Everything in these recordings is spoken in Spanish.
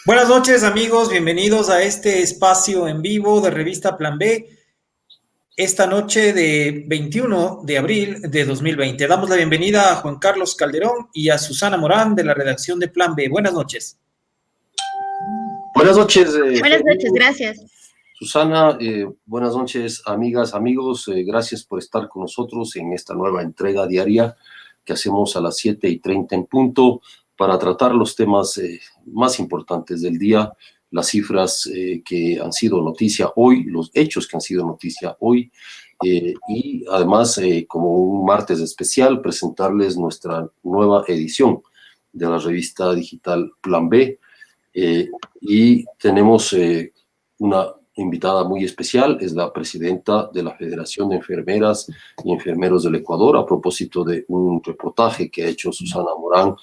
Buenas noches amigos, bienvenidos a este espacio en vivo de Revista Plan B, esta noche de 21 de abril de 2020. Damos la bienvenida a Juan Carlos Calderón y a Susana Morán de la redacción de Plan B. Buenas noches. Buenas noches. Buenas noches, gracias. Susana, buenas noches amigas, amigos, gracias por estar con nosotros en esta nueva entrega diaria que hacemos a las 7:30 en punto para tratar los temas más importantes del día, las cifras que han sido noticia hoy, los hechos que han sido noticia hoy, y además, como un martes especial, presentarles nuestra nueva edición de la revista digital Plan B, y tenemos una invitada muy especial, es la presidenta de la Federación de Enfermeras y Enfermeros del Ecuador, a propósito de un reportaje que ha hecho Susana Morán,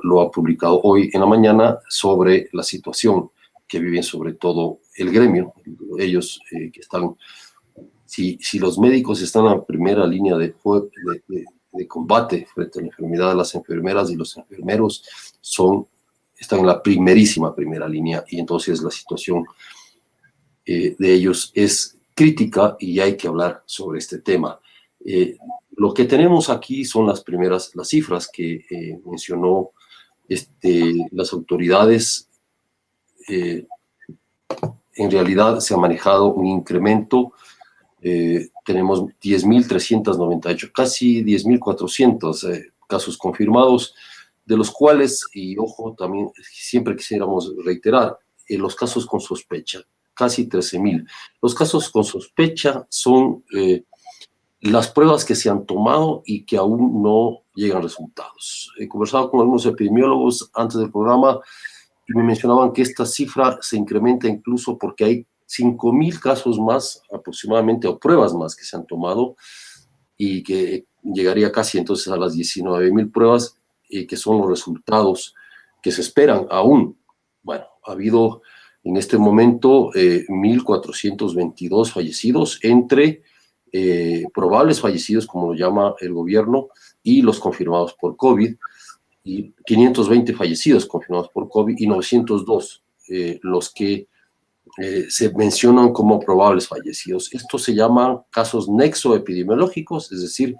lo ha publicado hoy en la mañana, sobre la situación que viven sobre todo el gremio, ellos que están, si los médicos están en la primera línea de combate frente a la enfermedad de las enfermeras y los enfermeros están en la primera línea, y entonces la situación de ellos es crítica y hay que hablar sobre este tema. Lo que tenemos aquí son las cifras que mencionó las autoridades. En realidad se ha manejado un incremento. Tenemos 10.398, casi 10.400 casos confirmados, de los cuales, y ojo, también siempre quisiéramos reiterar, los casos con sospecha, casi 13.000. Los casos con sospecha son las pruebas que se han tomado y que aún no llegan resultados. He conversado con algunos epidemiólogos antes del programa y me mencionaban que esta cifra se incrementa incluso porque hay 5.000 casos más aproximadamente, o pruebas más que se han tomado, y que llegaría casi entonces a las 19.000 pruebas, que son los resultados que se esperan aún. Bueno, ha habido en este momento 1.422 fallecidos entre probables fallecidos, como lo llama el gobierno, y los confirmados por COVID, y 520 fallecidos confirmados por COVID y 902 los que se mencionan como probables fallecidos. Esto se llaman casos nexoepidemiológicos, es decir,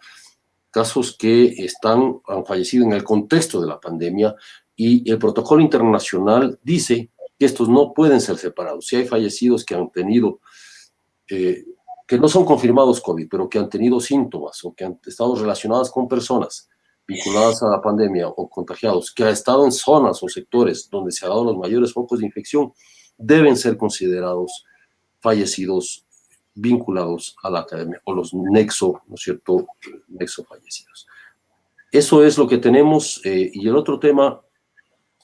casos que han fallecido en el contexto de la pandemia, y el protocolo internacional dice que estos no pueden ser separados. Si hay fallecidos que han tenido, que no son confirmados COVID, pero que han tenido síntomas o que han estado relacionados con personas vinculadas a la pandemia o contagiados, que han estado en zonas o sectores donde se han dado los mayores focos de infección, deben ser considerados fallecidos vinculados a la academia, o los nexo, ¿no es cierto?, nexo fallecidos. Eso es lo que tenemos, y el otro tema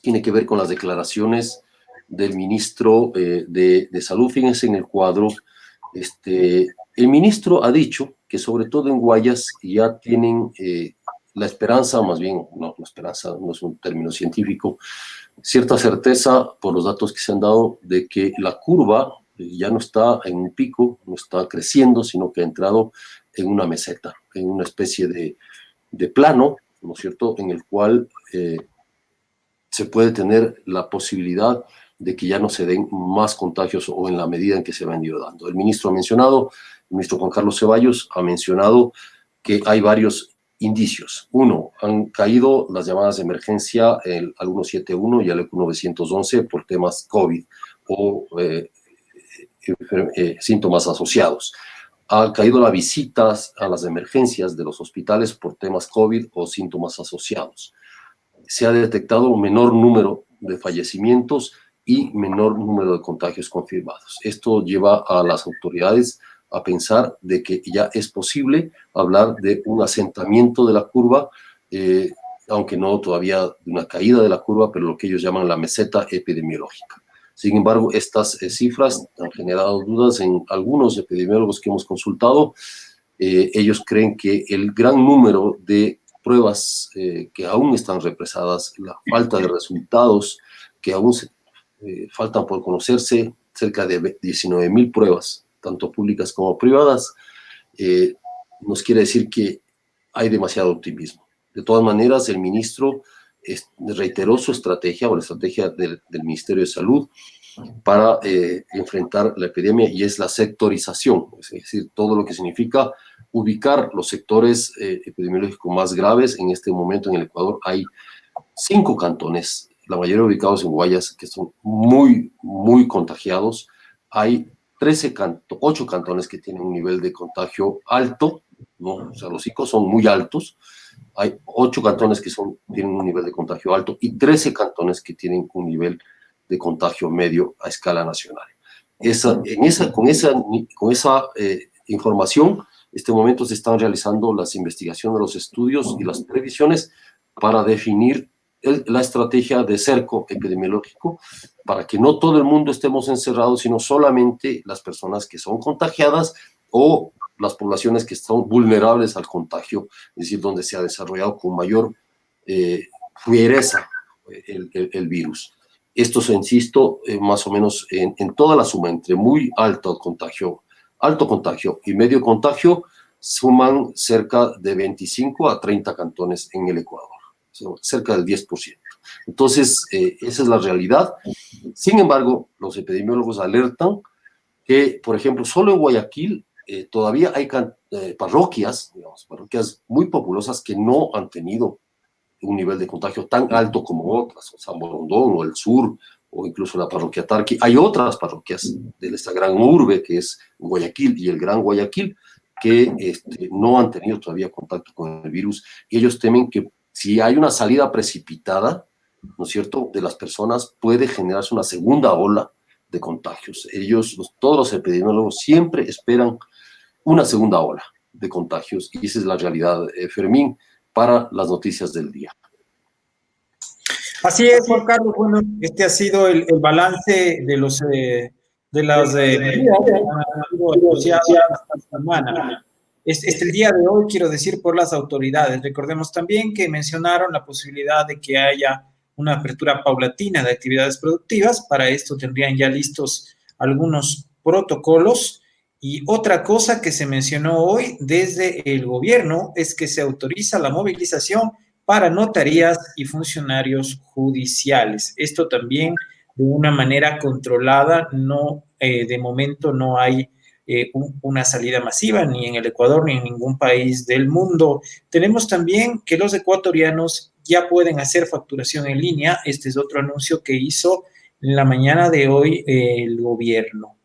tiene que ver con las declaraciones del ministro de Salud. Fíjense en el cuadro, el ministro ha dicho que sobre todo en Guayas ya tienen la esperanza, más bien, no, la esperanza no es un término científico, cierta certeza por los datos que se han dado de que la curva ya no está en un pico, no está creciendo, sino que ha entrado en una meseta, en una especie de plano, ¿no es cierto?, en el cual se puede tener la posibilidad de que ya no se den más contagios, o en la medida en que se van ido dando. El ministro Juan Carlos Ceballos ha mencionado que hay varios indicios. Uno, han caído las llamadas de emergencia al 171 y al ECU 911 por temas COVID o síntomas asociados. Ha caído las visitas a las emergencias de los hospitales por temas COVID o síntomas asociados. Se ha detectado un menor número de fallecimientos y menor número de contagios confirmados. Esto lleva a las autoridades a pensar de que ya es posible hablar de un asentamiento de la curva, aunque no todavía de una caída de la curva, pero lo que ellos llaman la meseta epidemiológica. Sin embargo, estas cifras han generado dudas en algunos epidemiólogos que hemos consultado. Ellos creen que el gran número de pruebas que aún están represadas, la falta de resultados que aún faltan por conocerse, cerca de 19.000 pruebas, tanto públicas como privadas, nos quiere decir que hay demasiado optimismo. De todas maneras, el ministro reiteró su estrategia o la estrategia del Ministerio de Salud para enfrentar la epidemia, y es la sectorización, es decir, todo lo que significa ubicar los sectores epidemiológicos más graves. En este momento en el Ecuador hay 5 cantones, la mayoría ubicados en Guayas, que son muy, muy contagiados. Hay 8 cantones que tienen un nivel de contagio alto, ¿no? O sea, los 5 son muy altos. Hay 8 cantones que tienen un nivel de contagio alto y 13 cantones que tienen un nivel de contagio medio a escala nacional. Con esa información, en este momento se están realizando las investigaciones, los estudios y las previsiones para definir la estrategia de cerco epidemiológico, para que no todo el mundo estemos encerrados, sino solamente las personas que son contagiadas o las poblaciones que son vulnerables al contagio, es decir, donde se ha desarrollado con mayor fiereza el virus. Esto se insisto, más o menos en toda la suma, entre muy alto contagio y medio contagio, suman cerca de 25 a 30 cantones en el Ecuador, cerca del 10%. Entonces, esa es la realidad. Sin embargo, los epidemiólogos alertan que, por ejemplo, solo en Guayaquil todavía hay parroquias muy populosas que no han tenido un nivel de contagio tan alto como otras, o San Borondón o el sur, o incluso la parroquia Tarqui. Hay otras parroquias de esta gran urbe que es Guayaquil y el Gran Guayaquil que no han tenido todavía contacto con el virus, y ellos temen que si hay una salida precipitada, ¿no es cierto?, de las personas, puede generarse una segunda ola de contagios. Todos los epidemiólogos siempre esperan una segunda ola de contagios, y esa es la realidad, Fermín, para las noticias del día. Así es, Juan Carlos. Bueno, este ha sido el balance de las medidas que han sido anunciadas esta semana. El día de hoy, quiero decir, por las autoridades. Recordemos también que mencionaron la posibilidad de que haya una apertura paulatina de actividades productivas. Para esto tendrían ya listos algunos protocolos. Y otra cosa que se mencionó hoy desde el gobierno es que se autoriza la movilización para notarías y funcionarios judiciales. Esto también de una manera controlada, no, de momento no hay una salida masiva ni en el Ecuador ni en ningún país del mundo. Tenemos también que los ecuatorianos ya pueden hacer facturación en línea. Este es otro anuncio que hizo en la mañana de hoy el gobierno.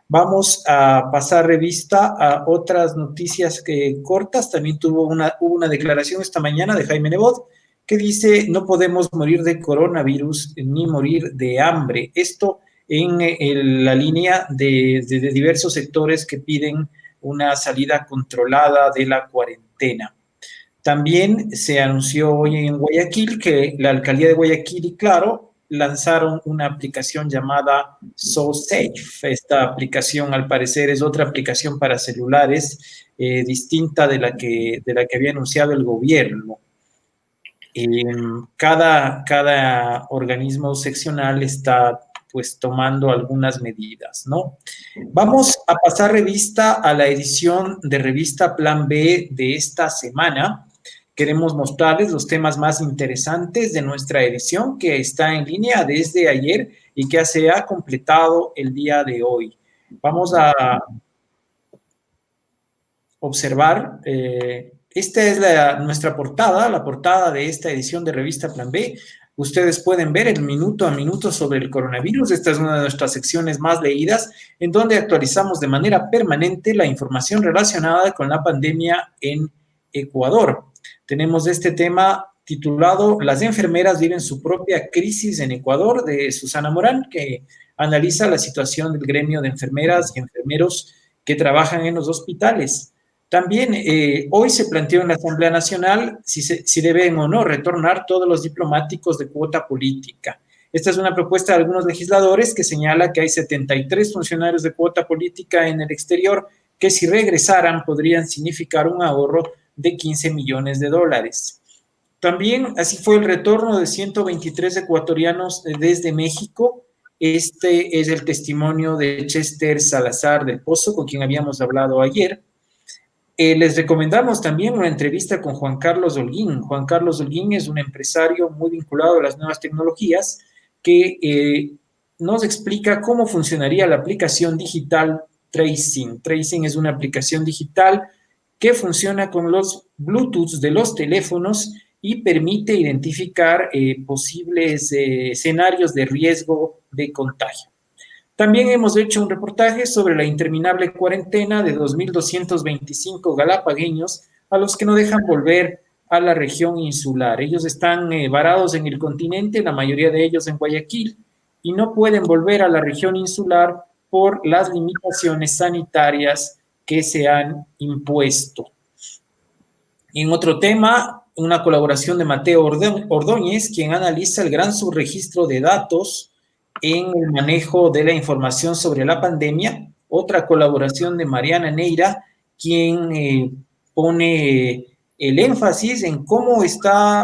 Vamos a pasar revista a otras noticias cortas. También hubo una declaración esta mañana de Jaime Nebot que dice: no podemos morir de coronavirus ni morir de hambre. Esto en la línea de diversos sectores que piden una salida controlada de la cuarentena. También se anunció hoy en Guayaquil que la alcaldía de Guayaquil y Claro lanzaron una aplicación llamada SoSafe. Esta aplicación, al parecer, es otra aplicación para celulares distinta de la que había anunciado el gobierno. Cada organismo seccional está pues tomando algunas medidas, ¿no? Vamos a pasar revista a la edición de revista Plan B de esta semana. Queremos mostrarles los temas más interesantes de nuestra edición, que está en línea desde ayer y que se ha completado el día de hoy. Vamos a observar, esta es nuestra portada, la portada de esta edición de revista Plan B. Ustedes pueden ver el minuto a minuto sobre el coronavirus. Esta es una de nuestras secciones más leídas, en donde actualizamos de manera permanente la información relacionada con la pandemia en Ecuador. Tenemos este tema titulado "Las enfermeras viven su propia crisis en Ecuador", de Susana Morán, que analiza la situación del gremio de enfermeras y enfermeros que trabajan en los hospitales. También hoy se planteó en la Asamblea Nacional si deben o no retornar todos los diplomáticos de cuota política. Esta es una propuesta de algunos legisladores que señala que hay 73 funcionarios de cuota política en el exterior que, si regresaran, podrían significar un ahorro de $15 millones. También así fue el retorno de 123 ecuatorianos desde México. Este es el testimonio de Chester Salazar del Pozo, con quien habíamos hablado ayer. Les recomendamos también una entrevista con Juan Carlos Holguín. Juan Carlos Holguín es un empresario muy vinculado a las nuevas tecnologías que nos explica cómo funcionaría la aplicación digital Tracing. Tracing es una aplicación digital que funciona con los Bluetooth de los teléfonos y permite identificar posibles escenarios de riesgo de contagio. También hemos hecho un reportaje sobre la interminable cuarentena de 2.225 galapagueños a los que no dejan volver a la región insular. Ellos están varados en el continente, la mayoría de ellos en Guayaquil, y no pueden volver a la región insular por las limitaciones sanitarias que se han impuesto. En otro tema, una colaboración de Mateo Ordóñez, quien analiza el gran subregistro de datos en el manejo de la información sobre la pandemia. Otra colaboración de Mariana Neira, quien pone el énfasis en cómo está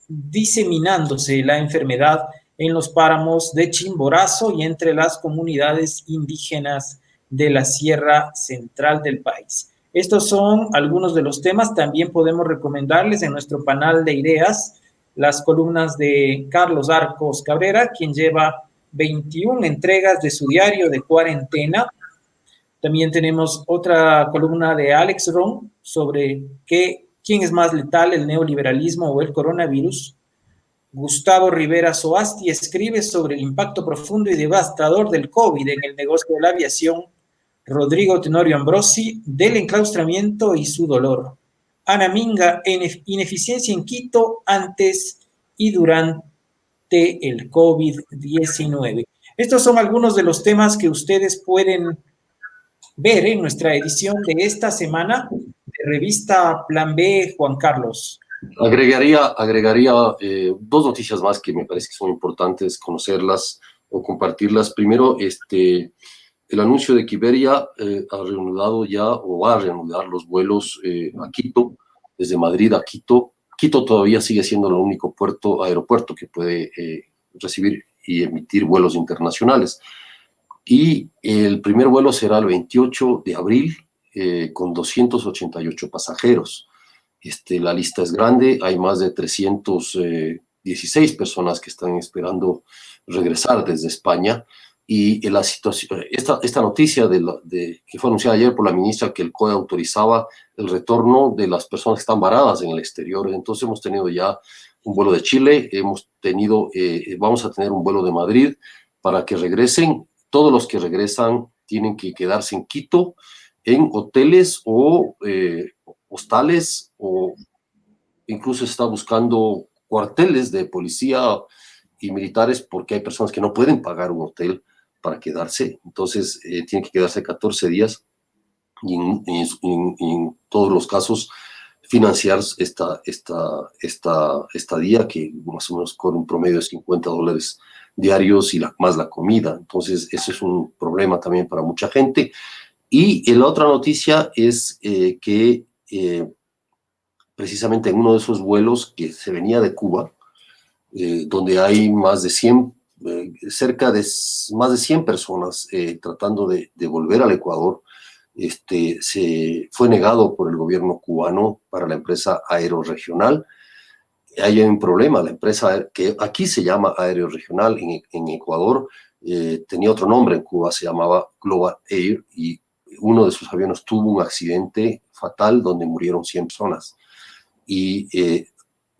diseminándose la enfermedad en los páramos de Chimborazo y entre las comunidades indígenas de la Sierra Central del país. Estos son algunos de los temas. También podemos recomendarles en nuestro panel de ideas las columnas de Carlos Arcos Cabrera, quien lleva 21 entregas de su diario de cuarentena. También tenemos otra columna de Alex Ron sobre quién es más letal, el neoliberalismo o el coronavirus. Gustavo Rivera Soasti escribe sobre el impacto profundo y devastador del COVID en el negocio de la aviación. Rodrigo Tenorio Ambrosi, del enclaustramiento y su dolor. Ana Minga, ineficiencia en Quito antes y durante el COVID-19. Estos son algunos de los temas que ustedes pueden ver en nuestra edición de esta semana de revista Plan B, Juan Carlos. Agregaría dos noticias más que me parece que son importantes conocerlas o compartirlas. Primero, el anuncio de que Iberia ha reanudado ya o va a reanudar los vuelos a Quito, desde Madrid a Quito. Quito todavía sigue siendo el único aeropuerto que puede recibir y emitir vuelos internacionales. Y el primer vuelo será el 28 de abril con 288 pasajeros. La lista es grande, hay más de 316 personas que están esperando regresar desde España. Y la situación, esta noticia que fue anunciada ayer por la ministra, que el COE autorizaba el retorno de las personas que están varadas en el exterior. Entonces hemos tenido ya un vuelo de Chile, vamos a tener un vuelo de Madrid para que regresen. Todos los que regresan tienen que quedarse en Quito, en hoteles o hostales, o incluso se está buscando cuarteles de policía y militares porque hay personas que no pueden pagar un hotel para quedarse. Entonces tienen que quedarse 14 días y en todos los casos financiar esta estadía, que más o menos con un promedio de $50 diarios y más la comida. Entonces eso es un problema también para mucha gente. Y la otra noticia es que precisamente en uno de esos vuelos que se venía de Cuba, donde hay más de 100, cerca de más de 100 personas tratando de volver al Ecuador, se fue negado por el gobierno cubano para la empresa Aeroregional. Hay un problema, la empresa que aquí se llama Aeroregional, en Ecuador tenía otro nombre, en Cuba se llamaba Global Air, y uno de sus aviones tuvo un accidente fatal donde murieron 100 personas. Y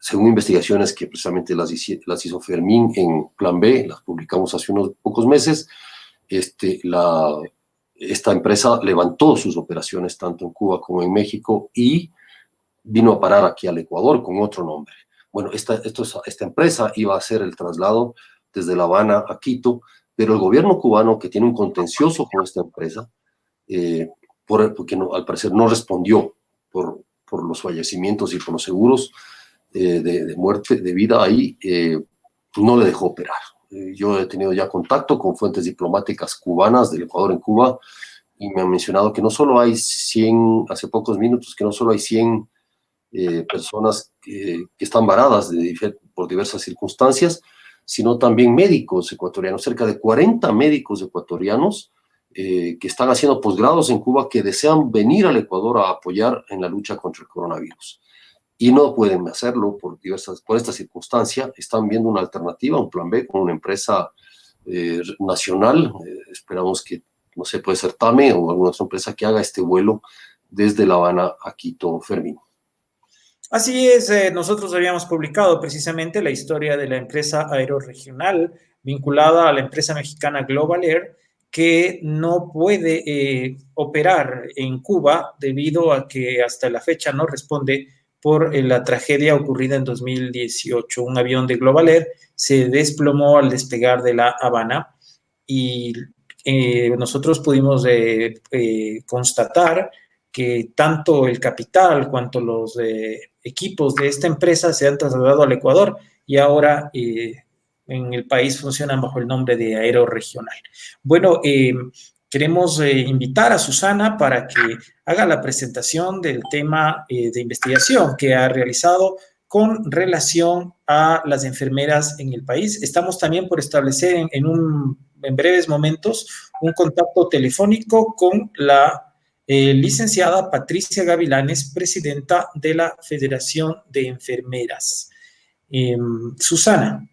según investigaciones que precisamente las hizo Fermín en Plan B, las publicamos hace unos pocos meses, esta empresa levantó sus operaciones tanto en Cuba como en México y vino a parar aquí al Ecuador con otro nombre. Bueno, esta empresa iba a hacer el traslado desde La Habana a Quito, pero el gobierno cubano, que tiene un contencioso con esta empresa, porque al parecer no respondió por los fallecimientos y por los seguros de muerte, de vida ahí, no le dejó operar. Yo he tenido ya contacto con fuentes diplomáticas cubanas del Ecuador en Cuba y me han mencionado que no solo hay 100, hace pocos minutos, que no solo hay 100 personas que están varadas por diversas circunstancias, sino también médicos ecuatorianos, cerca de 40 médicos ecuatorianos que están haciendo posgrados en Cuba que desean venir al Ecuador a apoyar en la lucha contra el coronavirus. Y no pueden hacerlo por esta circunstancia. Están viendo una alternativa, un plan B con una empresa nacional. Esperamos que, no sé, puede ser TAME o alguna otra empresa que haga este vuelo desde La Habana a Quito, Fermín. Así es, nosotros habíamos publicado precisamente la historia de la empresa aeroregional vinculada a la empresa mexicana Global Air, que no puede operar en Cuba debido a que hasta la fecha no responde por la tragedia ocurrida en 2018. Un avión de Global Air se desplomó al despegar de La Habana y nosotros pudimos constatar que tanto el capital cuanto los equipos de esta empresa se han trasladado al Ecuador y ahora en el país funcionan bajo el nombre de Aeroregional. Bueno, queremos invitar a Susana para que haga la presentación del tema de investigación que ha realizado con relación a las enfermeras en el país. Estamos también por establecer en breves momentos un contacto telefónico con la licenciada Patricia Gavilanes, presidenta de la Federación de Enfermeras. Susana.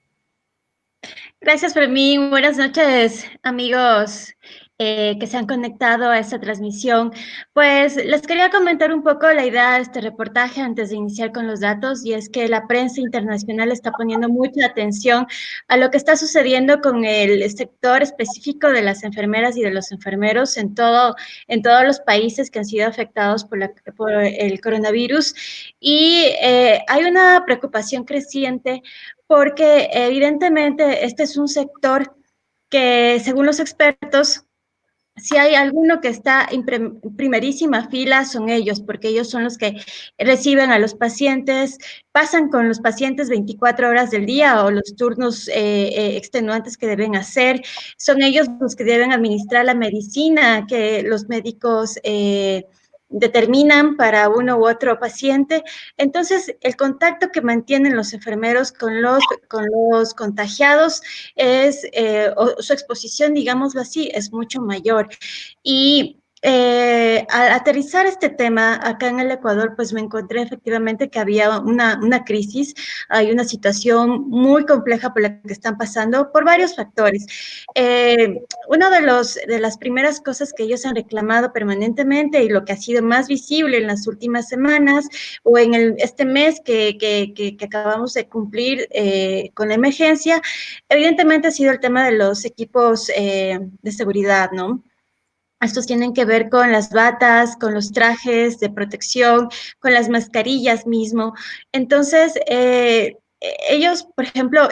Gracias, Fermín. Buenas noches, amigos que se han conectado a esta transmisión. Pues les quería comentar un poco la idea de este reportaje antes de iniciar con los datos, y es que la prensa internacional está poniendo mucha atención a lo que está sucediendo con el sector específico de las enfermeras y de los enfermeros en todos los países que han sido afectados por el coronavirus. Y hay una preocupación creciente porque evidentemente este es un sector que, según los expertos, si hay alguno que está en primerísima fila, son ellos, porque ellos son los que reciben a los pacientes, pasan con los pacientes 24 horas del día o los turnos extenuantes que deben hacer. Son ellos los que deben administrar la medicina que los médicos determinan para uno u otro paciente. Entonces, el contacto que mantienen los enfermeros con los contagiados es, o su exposición, digámoslo así, es mucho mayor. Y al aterrizar este tema acá en el Ecuador, pues me encontré efectivamente que había una crisis, hay una situación muy compleja por la que están pasando por varios factores. Una de las primeras cosas que ellos han reclamado permanentemente y lo que ha sido más visible en las últimas semanas o en este mes que acabamos de cumplir con la emergencia, evidentemente ha sido el tema de los equipos de seguridad, ¿no? Estos tienen que ver con las batas, con los trajes de protección, con las mascarillas mismo. Entonces, ellos, por ejemplo,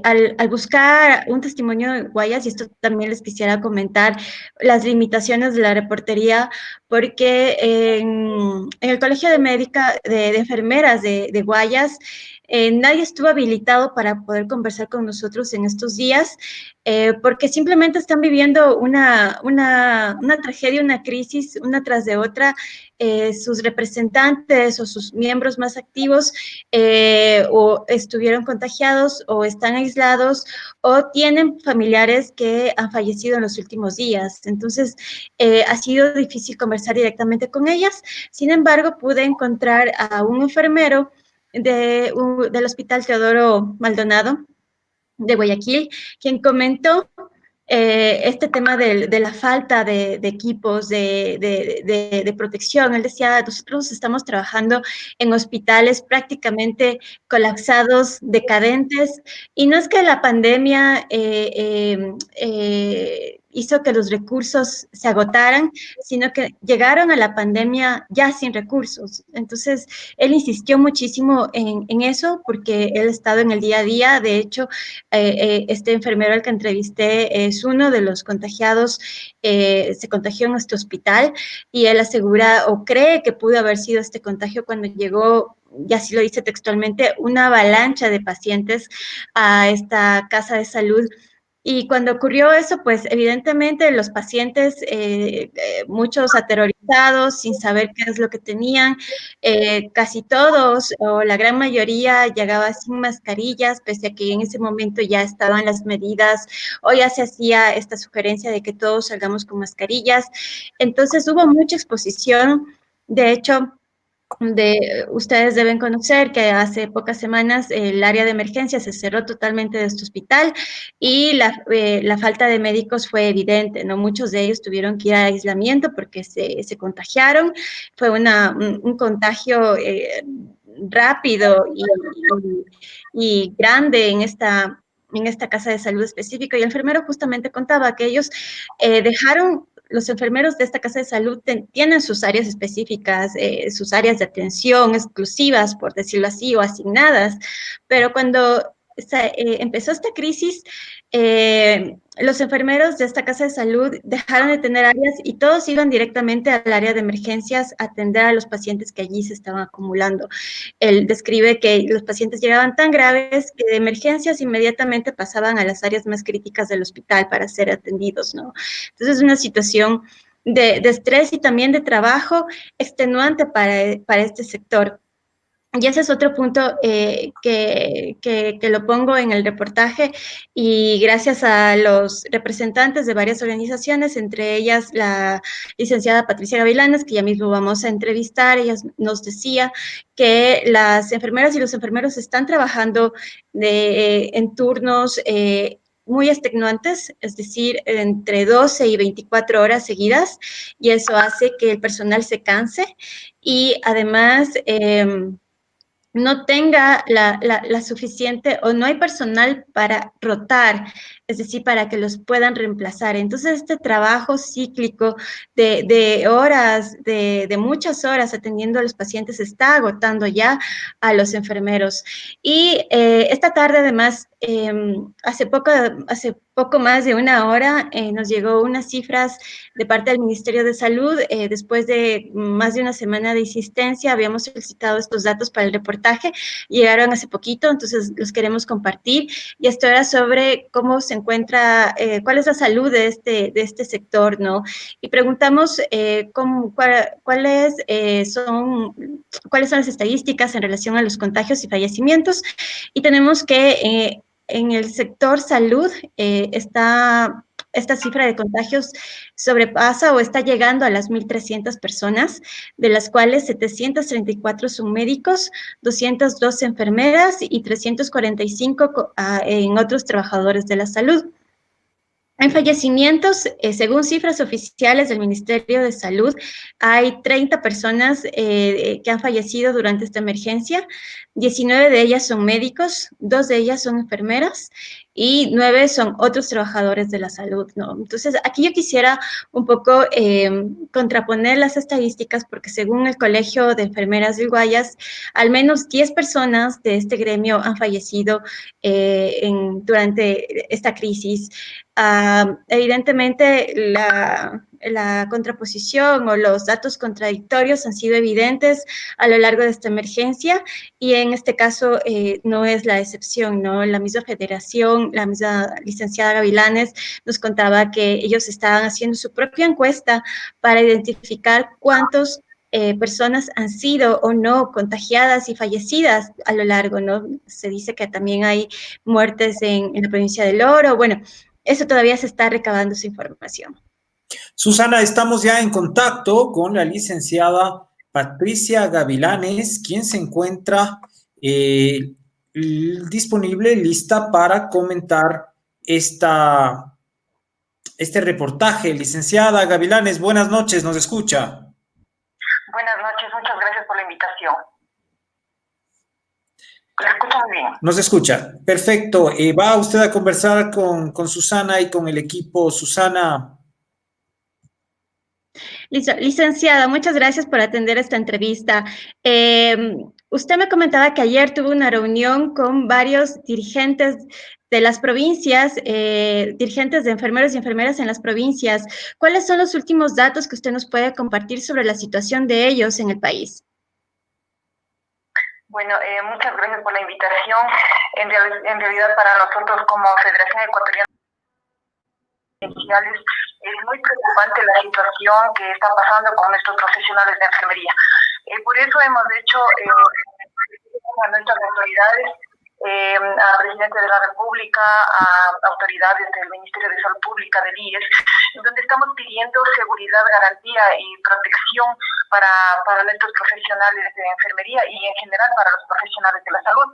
al buscar un testimonio de Guayas, y esto también les quisiera comentar, las limitaciones de la reportería, porque en el Colegio de de Enfermeras de Guayas, nadie estuvo habilitado para poder conversar con nosotros en estos días, porque simplemente están viviendo una tragedia, una crisis, una tras de otra. Sus representantes o sus miembros más activos o estuvieron contagiados o están aislados o tienen familiares que han fallecido en los últimos días. Entonces, ha sido difícil conversar directamente con ellas. Sin embargo, pude encontrar a un enfermero del Hospital Teodoro Maldonado de Guayaquil, quien comentó este tema de la falta de equipos de protección. Él decía, nosotros estamos trabajando en hospitales prácticamente colapsados, decadentes, y no es que la pandemia hizo que los recursos se agotaran, sino que llegaron a la pandemia ya sin recursos. Entonces, él insistió muchísimo en eso porque él ha estado en el día a día. De hecho, este enfermero al que entrevisté es uno de los contagiados, se contagió en este hospital y él asegura o cree que pudo haber sido este contagio cuando llegó, y así lo dice textualmente, una avalancha de pacientes a esta casa de salud Y cuando ocurrió eso, pues evidentemente los pacientes, muchos aterrorizados, sin saber qué es lo que tenían, casi todos o la gran mayoría llegaba sin mascarillas, pese a que en ese momento ya estaban las medidas o ya se hacía esta sugerencia de que todos salgamos con mascarillas. Entonces hubo mucha exposición. De hecho, ustedes deben conocer que hace pocas semanas el área de emergencia se cerró totalmente de este hospital y la falta de médicos fue evidente, ¿no? Muchos de ellos tuvieron que ir a aislamiento porque se contagiaron. Fue un contagio rápido y grande en esta casa de salud específica. Y el enfermero justamente contaba que ellos dejaron los enfermeros de esta casa de salud tienen sus áreas específicas, sus áreas de atención exclusivas, por decirlo así, o asignadas, pero cuando empezó esta crisis, los enfermeros de esta casa de salud dejaron de tener áreas y todos iban directamente al área de emergencias a atender a los pacientes que allí se estaban acumulando. Él describe que los pacientes llegaban tan graves que de emergencias inmediatamente pasaban a las áreas más críticas del hospital para ser atendidos, ¿no? Entonces es una situación de estrés y también de trabajo extenuante para este sector. Y ese es otro punto que lo pongo en el reportaje y gracias a los representantes de varias organizaciones, entre ellas la licenciada Patricia Gavilanes, que ya mismo vamos a entrevistar, ella nos decía que las enfermeras y los enfermeros están trabajando en turnos muy extenuantes, es decir, entre 12 y 24 horas seguidas, y eso hace que el personal se canse y además no tenga la suficiente o no hay personal para rotar, es decir, para que los puedan reemplazar. Entonces, este trabajo cíclico de horas, de muchas horas atendiendo a los pacientes está agotando ya a los enfermeros. Y esta tarde, además, hace poco más de una hora, nos llegó unas cifras de parte del Ministerio de Salud. Después de más de una semana de insistencia, habíamos solicitado estos datos para el reportaje, llegaron hace poquito, entonces los queremos compartir. Y esto era sobre cómo se encuentra, cuál es la salud de este sector, ¿no? Y preguntamos cuáles son las estadísticas en relación a los contagios y fallecimientos. Y tenemos que en el sector salud esta cifra de contagios sobrepasa o está llegando a las 1.300 personas, de las cuales 734 son médicos, 202 enfermeras y 345 en otros trabajadores de la salud. En fallecimientos, según cifras oficiales del Ministerio de Salud, hay 30 personas que han fallecido durante esta emergencia. 19 de ellas son médicos, 2 de ellas son enfermeras y 9 son otros trabajadores de la salud, ¿no? Entonces, aquí yo quisiera un poco contraponer las estadísticas porque según el Colegio de Enfermeras del Guayas, al menos 10 personas de este gremio han fallecido durante esta crisis. Evidentemente, la contraposición o los datos contradictorios han sido evidentes a lo largo de esta emergencia y en este caso no es la excepción, ¿no? La misma federación, la misma licenciada Gavilanes nos contaba que ellos estaban haciendo su propia encuesta para identificar cuántos personas han sido o no contagiadas y fallecidas a lo largo, ¿no? Se dice que también hay muertes en la provincia del Oro, bueno, eso todavía se está recabando esa información. Susana, estamos ya en contacto con la licenciada Patricia Gavilanes, quien se encuentra disponible, lista para comentar este reportaje. Licenciada Gavilanes, buenas noches, ¿nos escucha? Buenas noches, muchas gracias por la invitación. ¿La escucha muy bien? Nos escucha, perfecto. ¿Va usted a conversar con Susana y con el equipo? Susana. Licenciada, muchas gracias por atender esta entrevista. Usted me comentaba que ayer tuvo una reunión con varios dirigentes de las provincias, dirigentes de enfermeros y enfermeras en las provincias. ¿Cuáles son los últimos datos que usted nos puede compartir sobre la situación de ellos en el país? Bueno, muchas gracias por la invitación. En realidad para nosotros como Federación Ecuatoriana iniciales, es muy preocupante la situación que está pasando con nuestros profesionales de enfermería. Por eso hemos hecho a nuestras autoridades, al presidente de la República, a autoridades del Ministerio de Salud Pública, del IES, donde estamos pidiendo seguridad, garantía y protección para nuestros profesionales de enfermería y en general para los profesionales de la salud.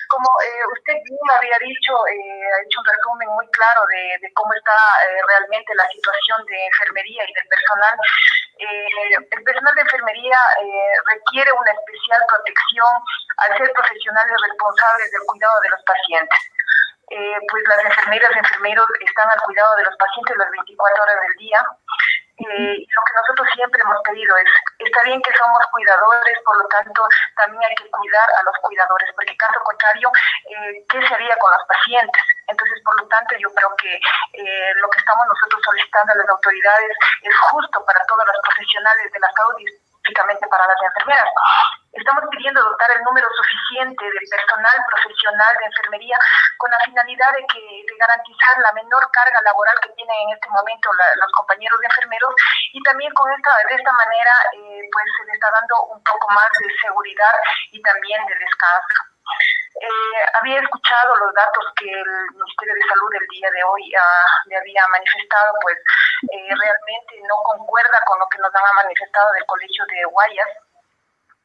Como usted bien había dicho, ha hecho un resumen muy claro de cómo está realmente la situación de enfermería y del personal. El personal de enfermería requiere una especial protección al ser profesionales responsables del cuidado de los pacientes. Pues las enfermeras y enfermeros están al cuidado de los pacientes las 24 horas del día. Y lo que nosotros siempre hemos pedido es, está bien que somos cuidadores, por lo tanto también hay que cuidar a los cuidadores, porque caso contrario, ¿qué se haría con los pacientes? Entonces, por lo tanto, yo creo que lo que estamos nosotros solicitando a las autoridades es justo para todos los profesionales de la salud y específicamente para las enfermeras. Estamos pidiendo dotar el número suficiente de personal profesional de enfermería con la finalidad de garantizar la menor carga laboral que tienen en este momento los compañeros de enfermeros, y también de esta manera pues se le está dando un poco más de seguridad y también de descanso. Había escuchado los datos que el Ministerio de Salud el día de hoy le había manifestado, pues realmente no concuerda con lo que nos han manifestado del Colegio de Guayas.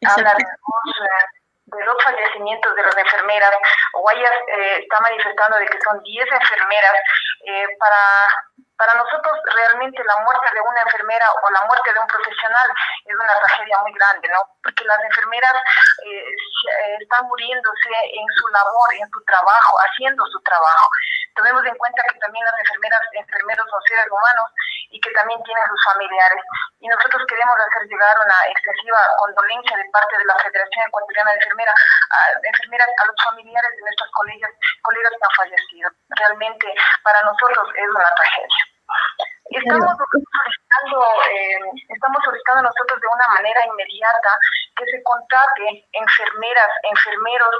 Habla de dos fallecimientos de las enfermeras. Guayas está manifestando de que son 10 enfermeras. Para nosotros realmente la muerte de una enfermera o la muerte de un profesional es una tragedia muy grande, ¿no? Porque las enfermeras están muriéndose en su labor, en su trabajo, haciendo su trabajo. Tomemos en cuenta que también las enfermeros son seres humanos y que también tienen sus familiares. Y nosotros queremos hacer llegar una excesiva condolencia de parte de la Federación Ecuatoriana de Enfermeras a los familiares de nuestros colegas que han fallecido. Realmente para nosotros es una tragedia. Estamos solicitando nosotros de una manera inmediata que se contrate enfermeras, enfermeros,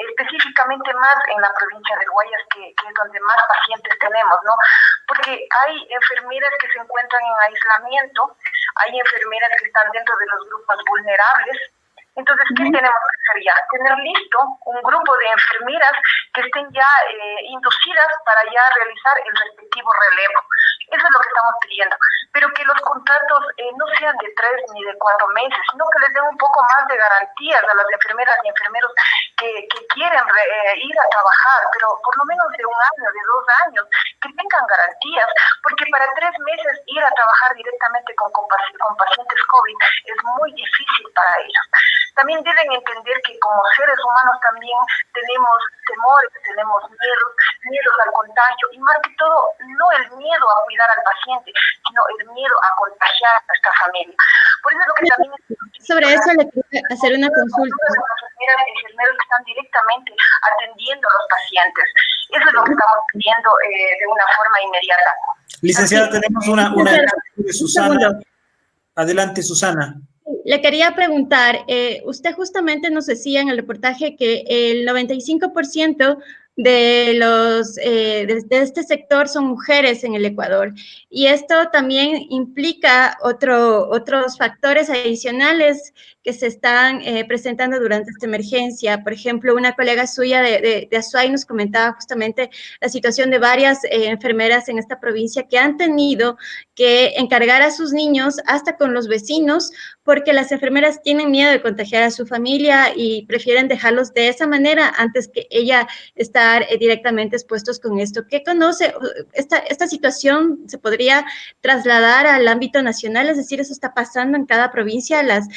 específicamente más en la provincia del Guayas, que es donde más pacientes tenemos, ¿no? Porque hay enfermeras que se encuentran en aislamiento, hay enfermeras que están dentro de los grupos vulnerables. Entonces, ¿qué tenemos que hacer ya? Tener listo un grupo de enfermeras que estén ya inducidas para ya realizar el respectivo relevo. Eso es lo que estamos pidiendo. Pero que los contratos no sean de 3 ni de 4 meses, sino que les den un poco más de garantías a las enfermeras y enfermeros que quieren ir a trabajar, pero por lo menos de 1 año, de 2 años, que tengan garantías, porque para 3 meses ir a trabajar directamente con pacientes COVID es muy difícil para ellos. También deben entender que como seres humanos también tenemos temores, tenemos miedos al contagio, y más que todo, no el miedo a cuidar al paciente, sino el miedo a contagiar a nuestra familia. Por eso es lo que también... Sobre eso le quiero hacer una consulta. Enfermeros que están directamente atendiendo a los pacientes. Eso es lo que estamos pidiendo de una forma inmediata. Licenciada, tenemos una de Susana. Adelante, Susana. Le quería preguntar, usted justamente nos decía en el reportaje que el 95% de este sector son mujeres en el Ecuador, y esto también implica otros factores adicionales que se están presentando durante esta emergencia. Por ejemplo, una colega suya de Azuay nos comentaba justamente la situación de varias enfermeras en esta provincia que han tenido que encargar a sus niños hasta con los vecinos, porque las enfermeras tienen miedo de contagiar a su familia y prefieren dejarlos de esa manera antes que ella estar directamente expuestos con esto. ¿Qué conoce? ¿Esta situación se podría trasladar al ámbito nacional? Es decir, ¿eso está pasando en cada provincia? Las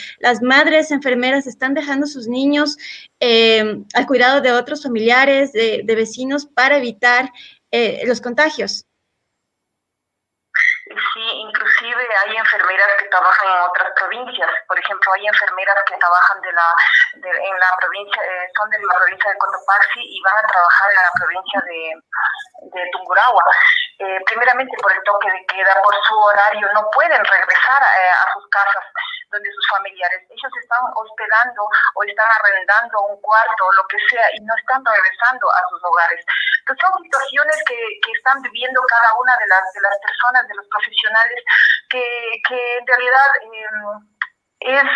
madres enfermeras están dejando a sus niños al cuidado de otros familiares, de vecinos, para evitar los contagios. Sí, inclusive hay enfermeras que trabajan en otras provincias. Por ejemplo, hay enfermeras que trabajan en la provincia, son de la provincia de Cotopaxi y van a trabajar en la provincia de Tungurahua. Primeramente por el toque de queda, por su horario, no pueden regresar a sus casas. donde sus familiares. Ellos están hospedando o están arrendando un cuarto o lo que sea y no están regresando a sus hogares. Entonces son situaciones que están viviendo cada una de las personas, de los profesionales, que en realidad es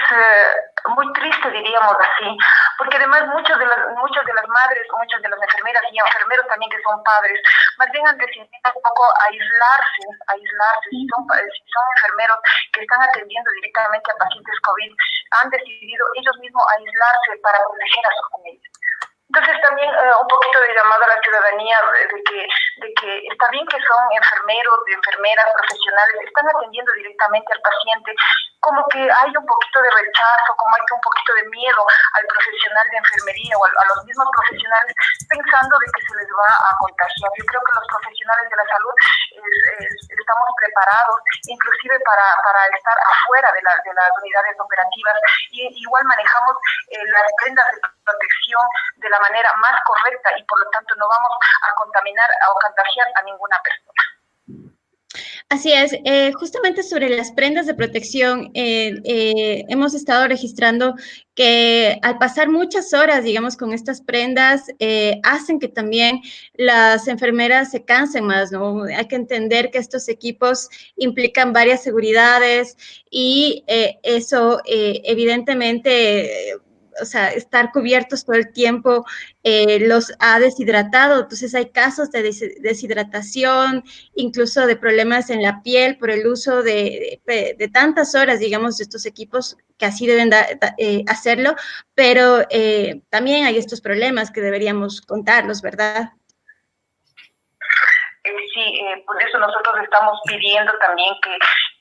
muy triste, diríamos así, porque además muchas de las madres, muchas de las enfermeras y enfermeros también que son padres, más bien han decidido un poco aislarse. Si son enfermeros que están atendiendo directamente a pacientes COVID, han decidido ellos mismos aislarse para proteger a sus familias. Entonces también un poquito de llamado a la ciudadanía de que está bien que son enfermeros, enfermeras, profesionales, están atendiendo directamente al paciente, como que hay un poquito de rechazo, como hay un poquito de miedo al profesional de enfermería o a los mismos profesionales, pensando de que se les va a contagiar. Yo creo que los profesionales de la salud estamos preparados, inclusive para estar afuera de las unidades operativas, y igual manejamos las prendas de protección de la manera más correcta y por lo tanto no vamos a contaminar o contagiar a ninguna persona. Así es, justamente sobre las prendas de protección, hemos estado registrando que al pasar muchas horas, digamos, con estas prendas, hacen que también las enfermeras se cansen más, ¿no? Hay que entender que estos equipos implican varias seguridades y eso evidentemente... o sea, estar cubiertos todo el tiempo los ha deshidratado. Entonces hay casos de deshidratación, incluso de problemas en la piel por el uso de tantas horas, digamos, de estos equipos que así deben hacerlo, pero también hay estos problemas que deberíamos contarlos, ¿verdad? Sí, por eso nosotros estamos pidiendo también que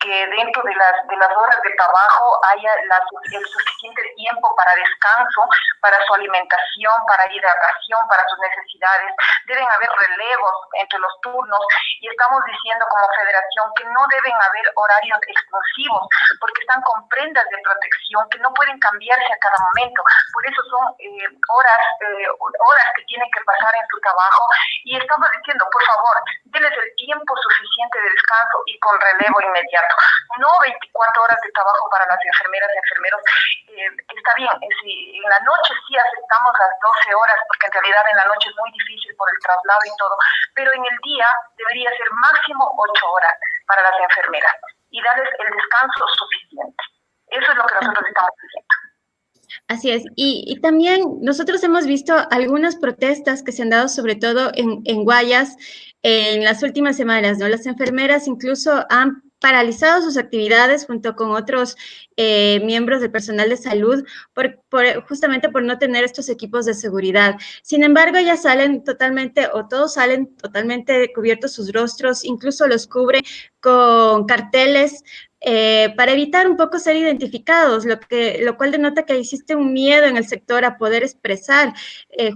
dentro de las horas de trabajo haya el suficiente tiempo para descanso, para su alimentación, para hidratación, para sus necesidades. Deben haber relevos entre los turnos y estamos diciendo como federación que no deben haber horarios exclusivos porque están con prendas de protección que no pueden cambiarse a cada momento. Por eso son horas que tienen que pasar en su trabajo y estamos diciendo, por favor, denles el tiempo suficiente de descanso y con relevo inmediato. No 24 horas de trabajo para las enfermeras y enfermeros. Está bien, en la noche sí aceptamos las 12 horas, porque en realidad en la noche es muy difícil por el traslado y todo, pero en el día debería ser máximo 8 horas para las enfermeras y darles el descanso suficiente. Eso es lo que nosotros estamos diciendo. Así es, y también nosotros hemos visto algunas protestas que se han dado sobre todo en Guayas en las últimas semanas, ¿no? Las enfermeras incluso han paralizado sus actividades junto con otros miembros del personal de salud justamente por no tener estos equipos de seguridad. Sin embargo, ya salen totalmente, o todos salen totalmente cubiertos sus rostros, incluso los cubren con carteles para evitar un poco ser identificados, lo cual denota que existe un miedo en el sector a poder expresar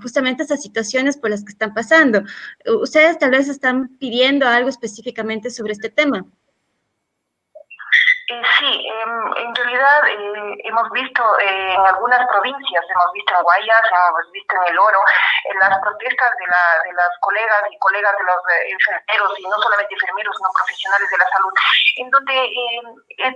justamente esas situaciones por las que están pasando. ¿Ustedes tal vez están pidiendo algo específicamente sobre este tema? Sí, en realidad hemos visto en algunas provincias, hemos visto en Guayas, hemos visto en El Oro, en las protestas de las colegas y colegas de los enfermeros, y no solamente enfermeros, sino profesionales de la salud, en donde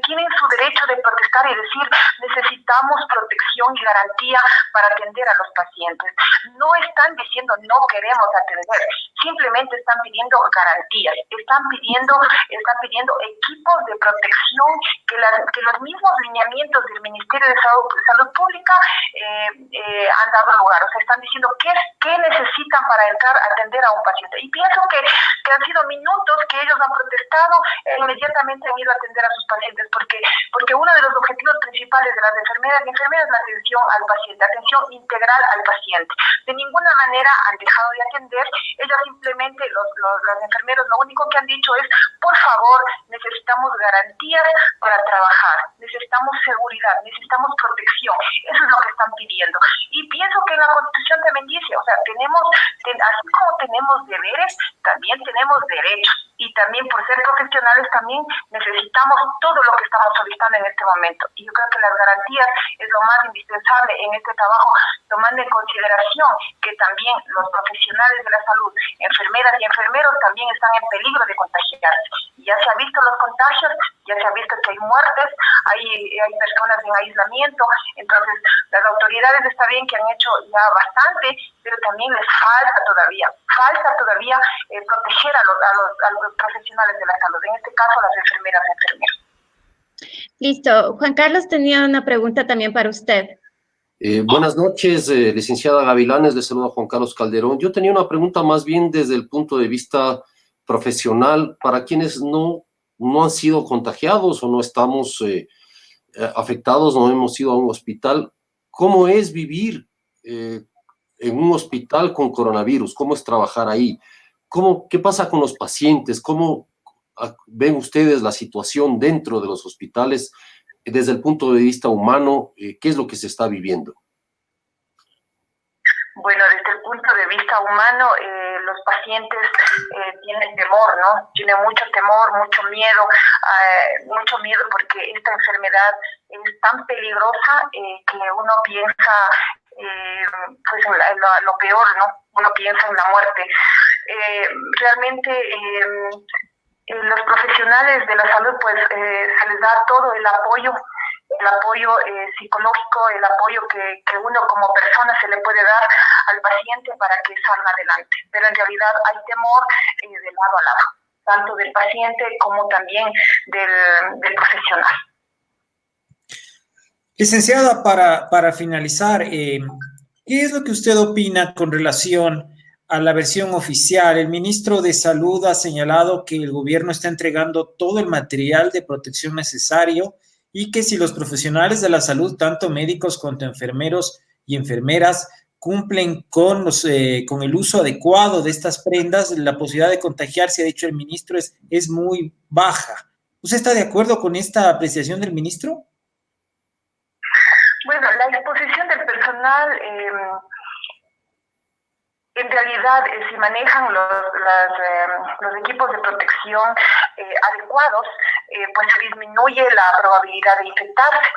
tienen su derecho de protestar y decir, necesitamos protección y garantía para atender a los pacientes. No están diciendo no queremos atender, simplemente están pidiendo garantías, están pidiendo equipos de protección que los mismos lineamientos del Ministerio de Salud Pública han dado lugar. O sea, están diciendo qué necesitan para entrar a atender a un paciente. Y pienso que han sido minutos que ellos han protestado e inmediatamente han ido a atender a sus pacientes, porque uno de los objetivos principales de las enfermeras y enfermeras es la atención al paciente, atención integral al paciente. De ninguna manera han dejado de atender. Ellos simplemente, los enfermeros, lo único que han dicho es, por favor, necesitamos garantías para trabajar, necesitamos seguridad, necesitamos protección. Eso es lo que están pidiendo. Y pienso que la Constitución también dice, o sea, así como tenemos deberes, también tenemos derechos. Y también por ser profesionales también necesitamos todo lo que estamos solicitando en este momento. Y yo creo que las garantías es lo más indispensable en este trabajo, tomando en consideración que también los profesionales de la salud, enfermeras y enfermeros, también están en peligro de contagiarse. Ya se ha visto los contagios, ya se ha visto que hay muertes, hay personas en aislamiento, entonces las autoridades está bien que han hecho ya bastante, pero también les falta todavía proteger a los profesionales de la salud, en este caso a las enfermeras y enfermeros. Listo. Juan Carlos tenía una pregunta también para usted. Buenas noches, licenciada Gavilanes, le saluda Juan Carlos Calderón. Yo tenía una pregunta más bien desde el punto de vista profesional para quienes no han sido contagiados o no estamos afectados, no hemos ido a un hospital. ¿Cómo es vivir en un hospital con coronavirus? ¿Cómo es trabajar ahí? ¿Qué pasa con los pacientes? ¿Cómo ven ustedes la situación dentro de los hospitales desde el punto de vista humano? ¿Qué es lo que se está viviendo? Bueno, desde el punto de vista humano, los pacientes tienen temor, ¿no? Tienen mucho temor, mucho miedo porque esta enfermedad es tan peligrosa que uno piensa pues en lo peor, ¿no? Uno piensa en la muerte. Realmente los profesionales de la salud pues se les da todo el apoyo psicológico, el apoyo que uno como persona se le puede dar al paciente para que salga adelante. Pero en realidad hay temor de lado a lado, tanto del paciente como también del profesional. Licenciada, para finalizar, ¿qué es lo que usted opina con relación a la versión oficial? El ministro de Salud ha señalado que el gobierno está entregando todo el material de protección necesario y que si los profesionales de la salud, tanto médicos como enfermeros y enfermeras, cumplen con el uso adecuado de estas prendas, la posibilidad de contagiarse, ha dicho el ministro, es muy baja. ¿Usted está de acuerdo con esta apreciación del ministro? Bueno, la exposición del personal, en realidad, si manejan los equipos de protección adecuados, pues se disminuye la probabilidad de infectarse.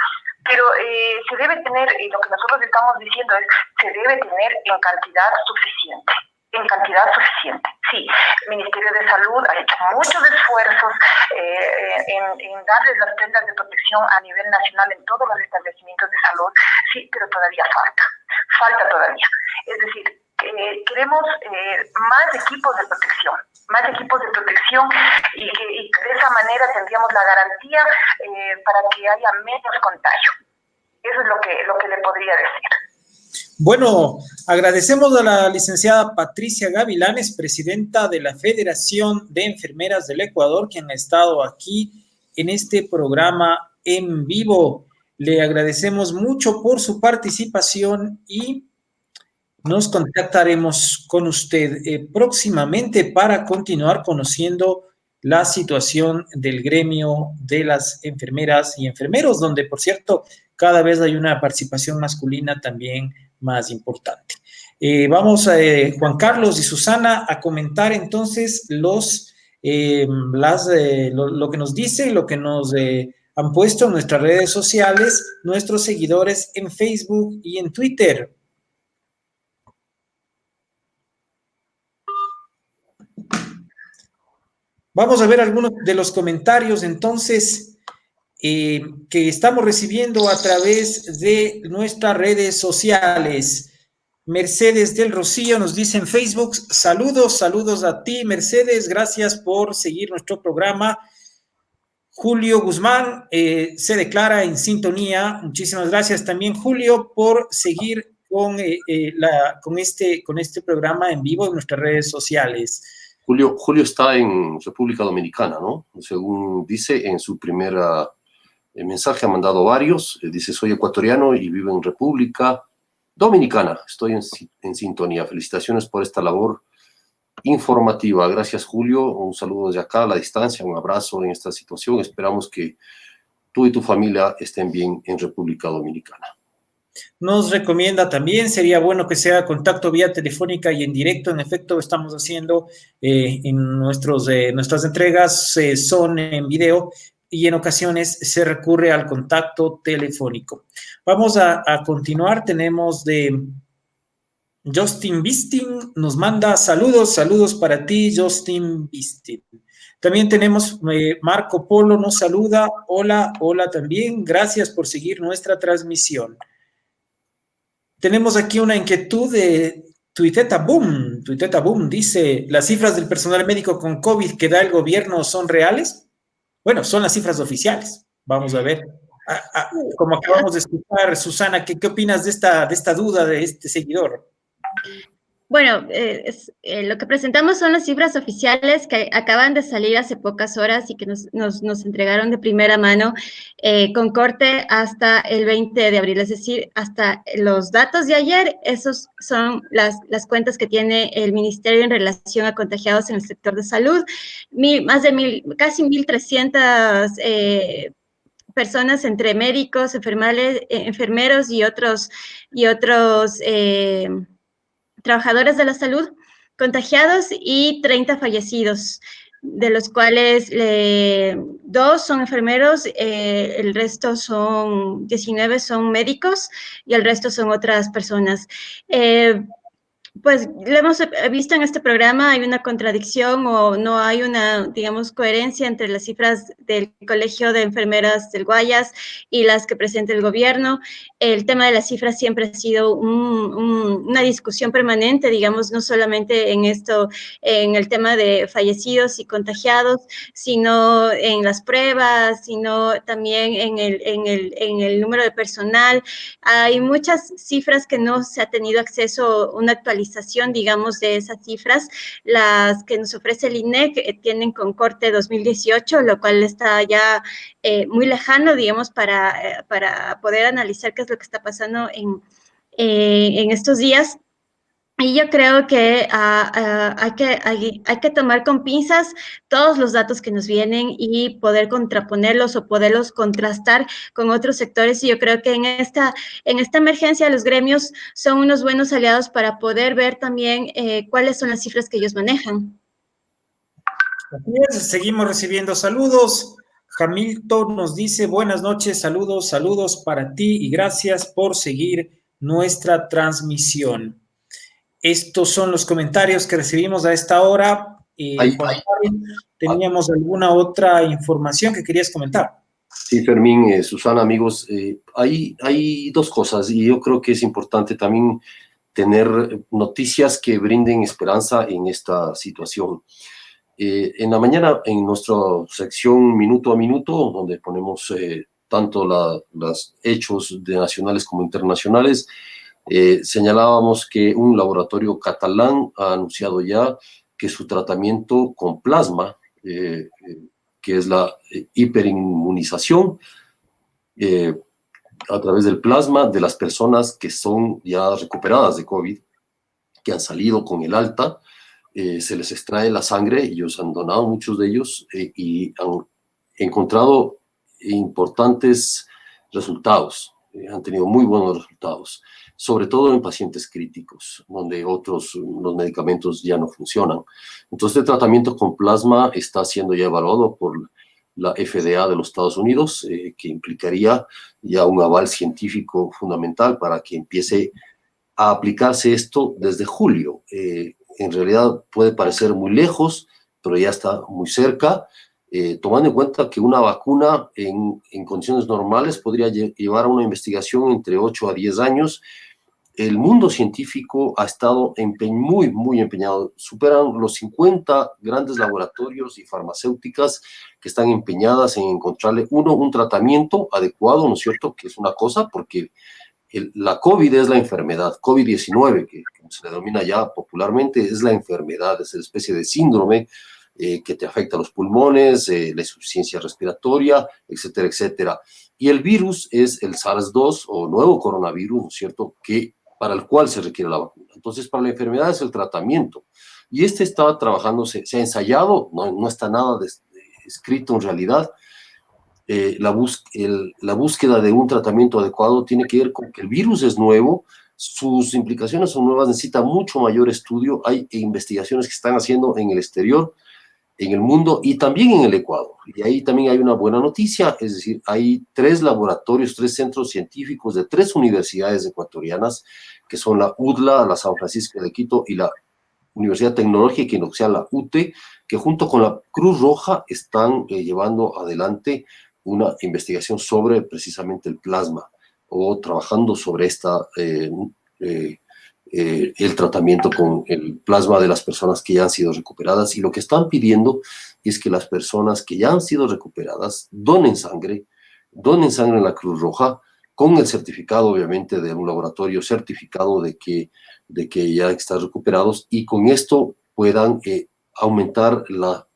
Pero se debe tener, y lo que nosotros estamos diciendo es, se debe tener en cantidad suficiente. En cantidad suficiente, sí. El Ministerio de Salud ha hecho muchos esfuerzos en darles las prendas de protección a nivel nacional en todos los establecimientos de salud, sí, pero todavía falta todavía. Es decir, queremos más equipos de protección y de esa manera tendríamos la garantía para que haya menos contagio. Eso es lo que le podría decir. Bueno, agradecemos a la licenciada Patricia Gavilanes, presidenta de la Federación de Enfermeras del Ecuador, quien ha estado aquí en este programa en vivo. Le agradecemos mucho por su participación y nos contactaremos con usted próximamente para continuar conociendo la situación del gremio de las enfermeras y enfermeros, donde, por cierto, cada vez hay una participación masculina también más importante. Vamos, Juan Carlos y Susana, a comentar entonces lo que nos dice, lo que nos han puesto en nuestras redes sociales, nuestros seguidores en Facebook y en Twitter. Vamos a ver algunos de los comentarios entonces que estamos recibiendo a través de nuestras redes sociales. Mercedes del Rocío nos dice en Facebook, saludos a ti, Mercedes, gracias por seguir nuestro programa. Julio Guzmán se declara en sintonía. Muchísimas gracias también, Julio, por seguir con este programa en vivo en nuestras redes sociales. Julio está en República Dominicana, ¿no? Según dice en su primera mensaje, ha mandado varios. Dice, soy ecuatoriano y vivo en República Dominicana. Estoy en sintonía. Felicitaciones por esta labor informativa. Gracias, Julio. Un saludo desde acá a la distancia. Un abrazo en esta situación. Esperamos que tú y tu familia estén bien en República Dominicana. Nos recomienda también, sería bueno que sea contacto vía telefónica y en directo. En efecto, estamos haciendo en nuestras entregas son en video y en ocasiones se recurre al contacto telefónico. Vamos a continuar. Tenemos de Justin Bistin, nos manda saludos para ti, Justin Bistin. También tenemos Marco Polo nos saluda. Hola, hola también. Gracias por seguir nuestra transmisión. Tenemos aquí una inquietud de Tuiteta Boom. Tuiteta Boom dice, ¿las cifras del personal médico con COVID que da el gobierno son reales? Bueno, son las cifras oficiales. Vamos a ver. Como acabamos de escuchar, Susana, ¿qué opinas de esta duda de este seguidor? Bueno, lo que presentamos son las cifras oficiales que acaban de salir hace pocas horas y que nos entregaron de primera mano con corte hasta el 20 de abril, es decir, hasta los datos de ayer. Esos son las cuentas que tiene el Ministerio en relación a contagiados en el sector de salud. Casi 1.300 personas entre médicos, enfermeros y otros trabajadores de la salud contagiados y 30 fallecidos, de los cuales 2 son enfermeros, el resto son 19 son médicos y el resto son otras personas. Pues lo hemos visto en este programa, hay una contradicción o no hay una, digamos, coherencia entre las cifras del Colegio de Enfermeras del Guayas y las que presenta el gobierno. El tema de las cifras siempre ha sido una discusión permanente, digamos, no solamente en el tema de fallecidos y contagiados, sino en las pruebas, sino también en el número de personal. Hay muchas cifras que no se ha tenido acceso a una actualización, digamos, de esas cifras. Las que nos ofrece el INEC tienen con corte 2018, lo cual está ya muy lejano, digamos, para poder analizar qué es lo que está pasando en estos días. Y yo creo que hay que tomar con pinzas todos los datos que nos vienen y poder contraponerlos o poderlos contrastar con otros sectores. Y yo creo que en esta emergencia los gremios son unos buenos aliados para poder ver también cuáles son las cifras que ellos manejan. Así es, seguimos recibiendo saludos. Hamilton nos dice, buenas noches, saludos para ti y gracias por seguir nuestra transmisión. Estos son los comentarios que recibimos a esta hora. ¿Teníamos alguna otra información que querías comentar? Sí, Fermín, Susana, amigos, hay dos cosas y yo creo que es importante también tener noticias que brinden esperanza en esta situación. En la mañana, en nuestra sección Minuto a Minuto, donde ponemos tanto los hechos nacionales como internacionales, señalábamos que un laboratorio catalán ha anunciado ya que su tratamiento con plasma, que es la hiperinmunización, a través del plasma de las personas que son ya recuperadas de COVID, que han salido con el alta, se les extrae la sangre, ellos han donado, muchos de ellos, y han encontrado importantes resultados, han tenido muy buenos resultados, sobre todo en pacientes críticos, donde los medicamentos ya no funcionan. Entonces, el tratamiento con plasma está siendo ya evaluado por la FDA de los Estados Unidos, que implicaría ya un aval científico fundamental para que empiece a aplicarse esto desde julio. En realidad puede parecer muy lejos, pero ya está muy cerca, tomando en cuenta que una vacuna en condiciones normales podría llevar a una investigación entre 8 a 10 años. El mundo científico ha estado muy empeñado. Superan los 50 grandes laboratorios y farmacéuticas que están empeñadas en encontrarle, un tratamiento adecuado, ¿no es cierto? Que es una cosa, porque la COVID es la enfermedad, COVID-19, que se le denomina ya popularmente, es la enfermedad, es una especie de síndrome que te afecta a los pulmones, la insuficiencia respiratoria, etcétera, etcétera. Y el virus es el SARS-2 o nuevo coronavirus, ¿no es cierto?, para el cual se requiere la vacuna. Entonces, para la enfermedad es el tratamiento. Y está trabajando, se ha ensayado, no está nada escrito en realidad. La búsqueda de un tratamiento adecuado tiene que ver con que el virus es nuevo, sus implicaciones son nuevas, necesita mucho mayor estudio. Hay investigaciones que están haciendo en el exterior, en el mundo y también en el Ecuador. Y ahí también hay una buena noticia, es decir, hay 3 laboratorios, 3 centros científicos de 3 universidades ecuatorianas, que son la UDLA, la San Francisco de Quito y la Universidad Tecnológica Industrial, la UTE, que junto con la Cruz Roja están llevando adelante una investigación sobre precisamente el plasma, o trabajando sobre el tratamiento con el plasma de las personas que ya han sido recuperadas. Y lo que están pidiendo es que las personas que ya han sido recuperadas donen sangre en la Cruz Roja, con el certificado, obviamente, de un laboratorio certificado de que ya están recuperados, y con esto puedan aumentar la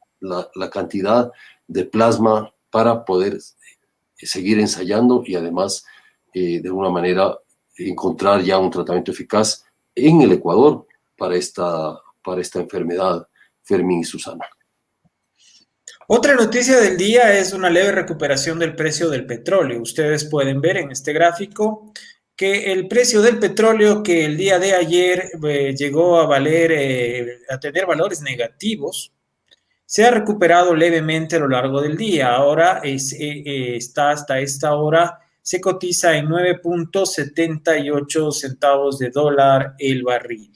cantidad de plasma para poder seguir ensayando y además, de alguna manera, encontrar ya un tratamiento eficaz en el Ecuador para esta enfermedad, Fermín y Susana. Otra noticia del día es una leve recuperación del precio del petróleo. Ustedes pueden ver en este gráfico que el precio del petróleo, que el día de ayer llegó a a tener valores negativos, se ha recuperado levemente a lo largo del día. Ahora está hasta esta hora, se cotiza en 9.78 centavos de dólar el barril.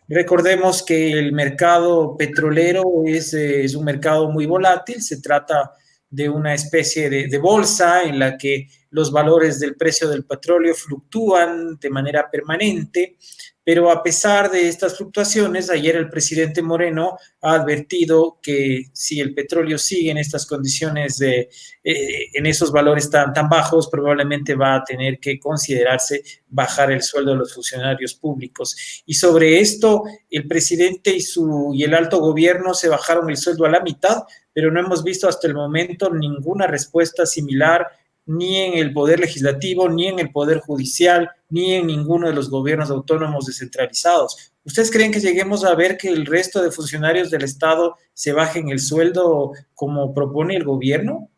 Recordemos que el mercado petrolero es un mercado muy volátil, se trata de una especie de bolsa en la que los valores del precio del petróleo fluctúan de manera permanente, pero a pesar de estas fluctuaciones, ayer el presidente Moreno ha advertido que si el petróleo sigue en estas condiciones, en esos valores tan bajos, probablemente va a tener que considerarse bajar el sueldo de los funcionarios públicos. Y sobre esto, el presidente y el alto gobierno se bajaron el sueldo a la mitad, pero no hemos visto hasta el momento ninguna respuesta similar, ni en el Poder Legislativo, ni en el Poder Judicial, ni en ninguno de los gobiernos autónomos descentralizados. ¿Ustedes creen que lleguemos a ver que el resto de funcionarios del Estado se bajen el sueldo como propone el gobierno?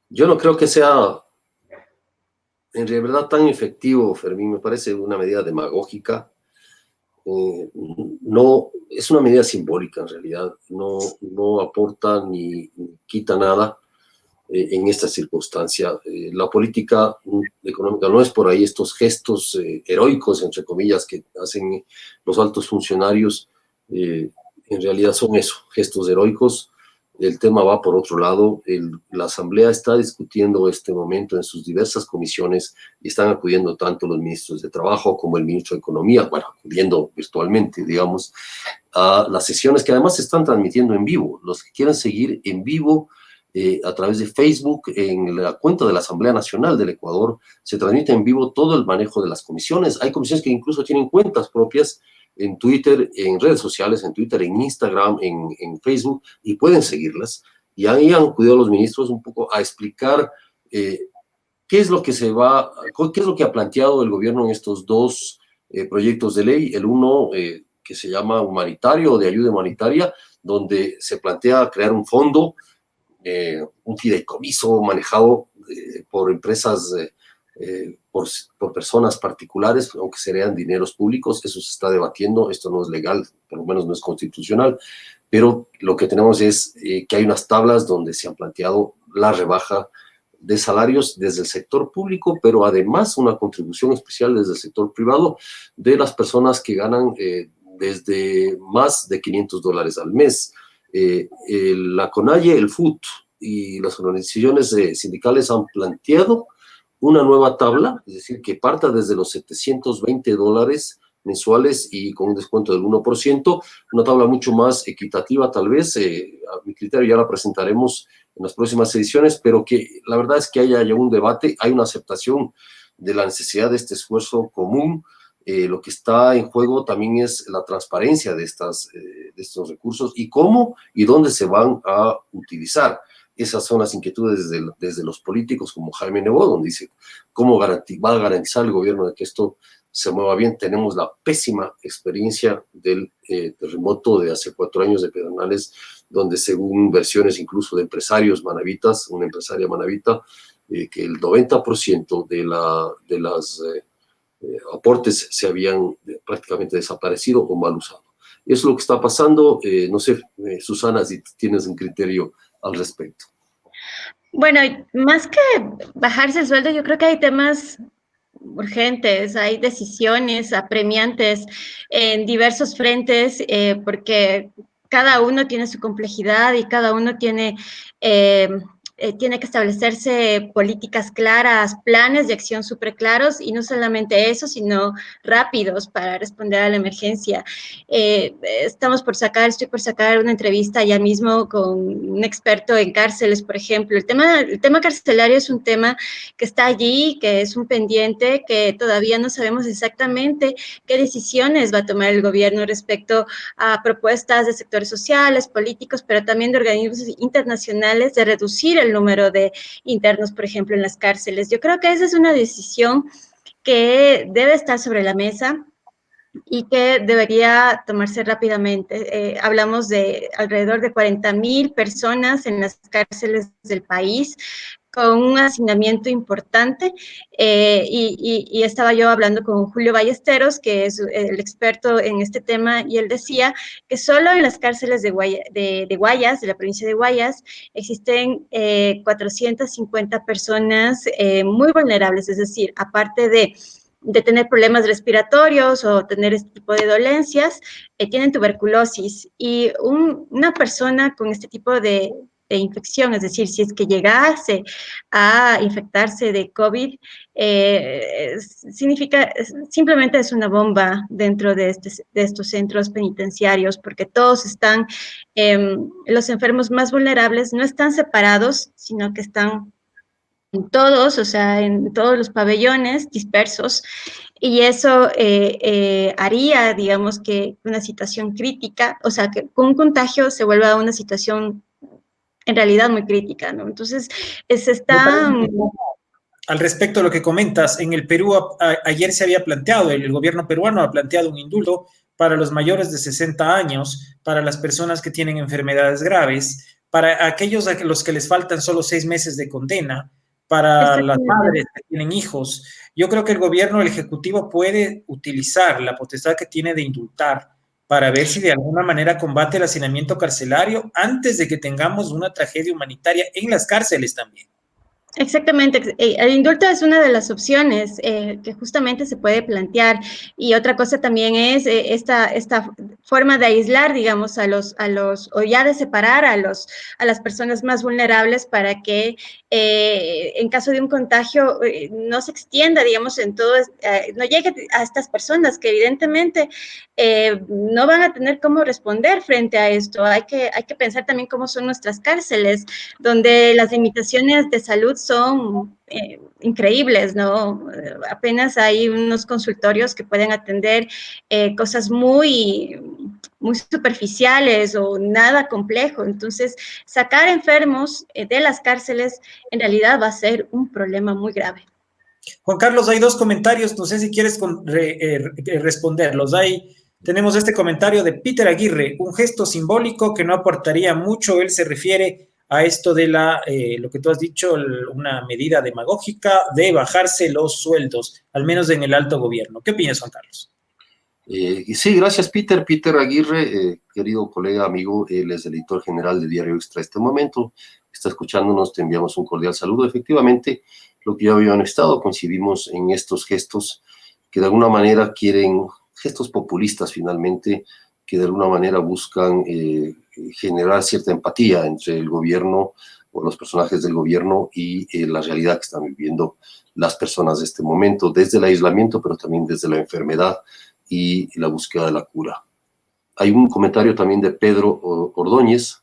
Yo no creo que sea en realidad tan efectivo, Fermín. Me parece una medida demagógica. No, es una medida simbólica en realidad. No aporta ni quita nada en esta circunstancia. La política económica no es por ahí. Estos gestos heroicos, entre comillas, que hacen los altos funcionarios, en realidad son eso, gestos heroicos. El tema va por otro lado. La Asamblea está discutiendo este momento en sus diversas comisiones, y están acudiendo tanto los ministros de Trabajo como el ministro de Economía, bueno, acudiendo virtualmente, digamos, a las sesiones que además se están transmitiendo en vivo. Los que quieran seguir en vivo a través de Facebook, en la cuenta de la Asamblea Nacional del Ecuador, se transmite en vivo todo el manejo de las comisiones. Hay comisiones que incluso tienen cuentas propias en Twitter, en redes sociales, en Twitter, en Instagram, en Facebook, y pueden seguirlas. Y ahí han acudido los ministros un poco a explicar qué es lo que ha planteado el gobierno en estos dos proyectos de ley. El uno, que se llama humanitario, de ayuda humanitaria, donde se plantea crear un fondo, un fideicomiso manejado por empresas, por personas particulares, aunque sean dineros públicos. Eso se está debatiendo. Esto no es legal, por lo menos no es constitucional, pero lo que tenemos es que hay unas tablas donde se han planteado la rebaja de salarios desde el sector público, pero además una contribución especial desde el sector privado de las personas que ganan desde más de $500 al mes. La CONAIE, el FUT y las organizaciones sindicales han planteado una nueva tabla, es decir, que parta desde los $720 mensuales y con un descuento del 1%, una tabla mucho más equitativa tal vez. A mi criterio ya la presentaremos en las próximas ediciones, pero que la verdad es que haya ya un debate, hay una aceptación de la necesidad de este esfuerzo común. Lo que está en juego también es la transparencia de estos recursos y cómo y dónde se van a utilizar. Esas son las inquietudes desde los políticos como Jaime Nebot, donde dice cómo va a garantizar el gobierno de que esto se mueva bien. Tenemos la pésima experiencia del terremoto de hace 4 años de Pedernales, donde según versiones incluso de empresarios manavitas, una empresaria manavita, que el 90% de las aportes se habían prácticamente desaparecido o mal usado. Eso es lo que está pasando. No sé, Susana, si tienes un criterio al respecto. Bueno, más que bajarse el sueldo, yo creo que hay temas urgentes, hay decisiones apremiantes en diversos frentes, porque cada uno tiene su complejidad y cada uno tiene que establecerse políticas claras, planes de acción súper claros, y no solamente eso, sino rápidos para responder a la emergencia. Estoy por sacar una entrevista ya mismo con un experto en cárceles, por ejemplo. El tema carcelario es un tema que está allí, que es un pendiente, que todavía no sabemos exactamente qué decisiones va a tomar el gobierno respecto a propuestas de sectores sociales, políticos, pero también de organismos internacionales de reducir el número de internos, por ejemplo, en las cárceles. Yo creo que esa es una decisión que debe estar sobre la mesa y que debería tomarse rápidamente. Hablamos de alrededor de 40.000 personas en las cárceles del país, con un hacinamiento importante, y estaba yo hablando con Julio Ballesteros, que es el experto en este tema, y él decía que solo en las cárceles de Guayas, de la provincia de Guayas, existen 450 personas muy vulnerables, es decir, aparte de tener problemas respiratorios o tener este tipo de dolencias, tienen tuberculosis, y una persona con este tipo de infección, es decir, si es que llegase a infectarse de COVID, simplemente es una bomba dentro de estos centros penitenciarios, porque todos están, los enfermos más vulnerables no están separados, sino que están en todos, o sea, en todos los pabellones dispersos, y eso haría, digamos, que una situación crítica, o sea, que con un contagio se vuelva una situación en realidad muy crítica, ¿no? Entonces, se está... Al respecto de lo que comentas, en el Perú ayer se había planteado, el gobierno peruano ha planteado un indulto para los mayores de 60 años, para las personas que tienen enfermedades graves, para aquellos a los que les faltan solo 6 meses de condena, para las madres que tienen hijos. Yo creo que el gobierno, el ejecutivo, puede utilizar la potestad que tiene de indultar para ver si de alguna manera combate el hacinamiento carcelario antes de que tengamos una tragedia humanitaria en las cárceles también. Exactamente, el indulto es una de las opciones que justamente se puede plantear, y otra cosa también es esta forma de aislar, digamos, o ya de separar a las personas más vulnerables, para que en caso de un contagio no se extienda, digamos, no llegue a estas personas que evidentemente no van a tener cómo responder frente a esto. Hay que pensar también cómo son nuestras cárceles, donde las limitaciones de salud son increíbles, ¿no? Apenas hay unos consultorios que pueden atender cosas muy superficiales o nada complejo. Entonces, sacar enfermos de las cárceles en realidad va a ser un problema muy grave. Juan Carlos, hay 2 comentarios, no sé si quieres responderlos. Tenemos este comentario de Peter Aguirre: un gesto simbólico que no aportaría mucho. Él se refiere a esto de lo que tú has dicho, una medida demagógica de bajarse los sueldos, al menos en el alto gobierno. ¿Qué opinas, Juan Carlos? Sí, gracias, Peter. Peter Aguirre, querido colega, amigo, él es el editor general de Diario Extra este momento, está escuchándonos, te enviamos un cordial saludo. Efectivamente, lo que ya habían estado, coincidimos en estos gestos que de alguna manera quieren, gestos populistas finalmente, que de alguna manera buscan generar cierta empatía entre el gobierno o los personajes del gobierno y la realidad que están viviendo las personas de este momento, desde el aislamiento, pero también desde la enfermedad y la búsqueda de la cura. Hay un comentario también de Pedro Ordóñez,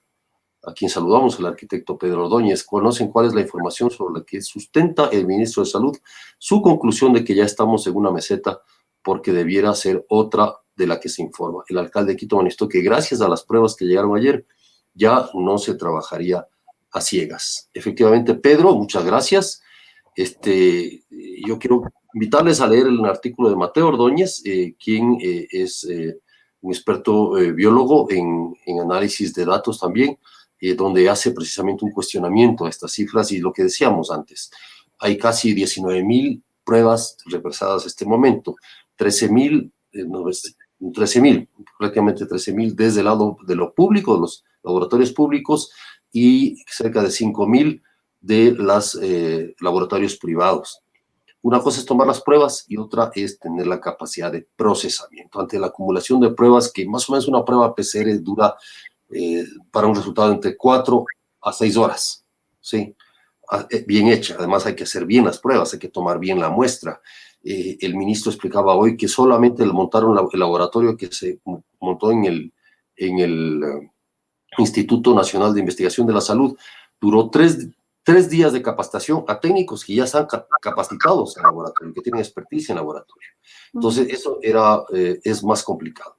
a quien saludamos, el arquitecto Pedro Ordóñez. ¿Conocen cuál es la información sobre la que sustenta el ministro de Salud su conclusión de que ya estamos en una meseta porque debiera ser otra de la que se informa? El alcalde de Quito manifestó que gracias a las pruebas que llegaron ayer ya no se trabajaría a ciegas. Efectivamente, Pedro, muchas gracias. Yo quiero invitarles a leer el artículo de Mateo Ordóñez, quien es un experto biólogo en análisis de datos también, donde hace precisamente un cuestionamiento a estas cifras y lo que decíamos antes. Hay casi 19.000 pruebas represadas en este momento, 13.000, prácticamente 13.000 desde el lado de lo público, de los laboratorios públicos, y cerca de 5.000 de los laboratorios privados. Una cosa es tomar las pruebas y otra es tener la capacidad de procesamiento. Ante la acumulación de pruebas, que más o menos una prueba PCR dura para un resultado entre 4 a 6 horas, ¿sí? Bien hecha. Además hay que hacer bien las pruebas, hay que tomar bien la muestra. El ministro explicaba hoy que solamente le montaron el laboratorio que se montó en el Instituto Nacional de Investigación de la Salud. Duró tres días de capacitación a técnicos que ya están capacitados en laboratorio, que tienen experticia en laboratorio. Entonces, eso es más complicado.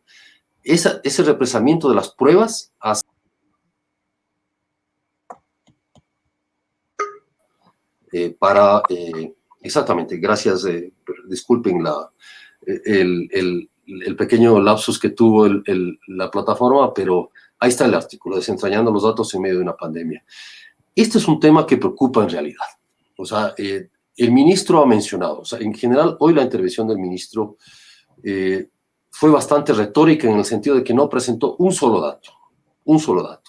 Ese represamiento de las pruebas hace exactamente, gracias, disculpen el pequeño lapsus que tuvo la plataforma, pero ahí está el artículo, desentrañando los datos en medio de una pandemia. Este es un tema que preocupa en realidad. O sea, el ministro ha mencionado, o sea, en general, hoy la intervención del ministro fue bastante retórica en el sentido de que no presentó un solo dato.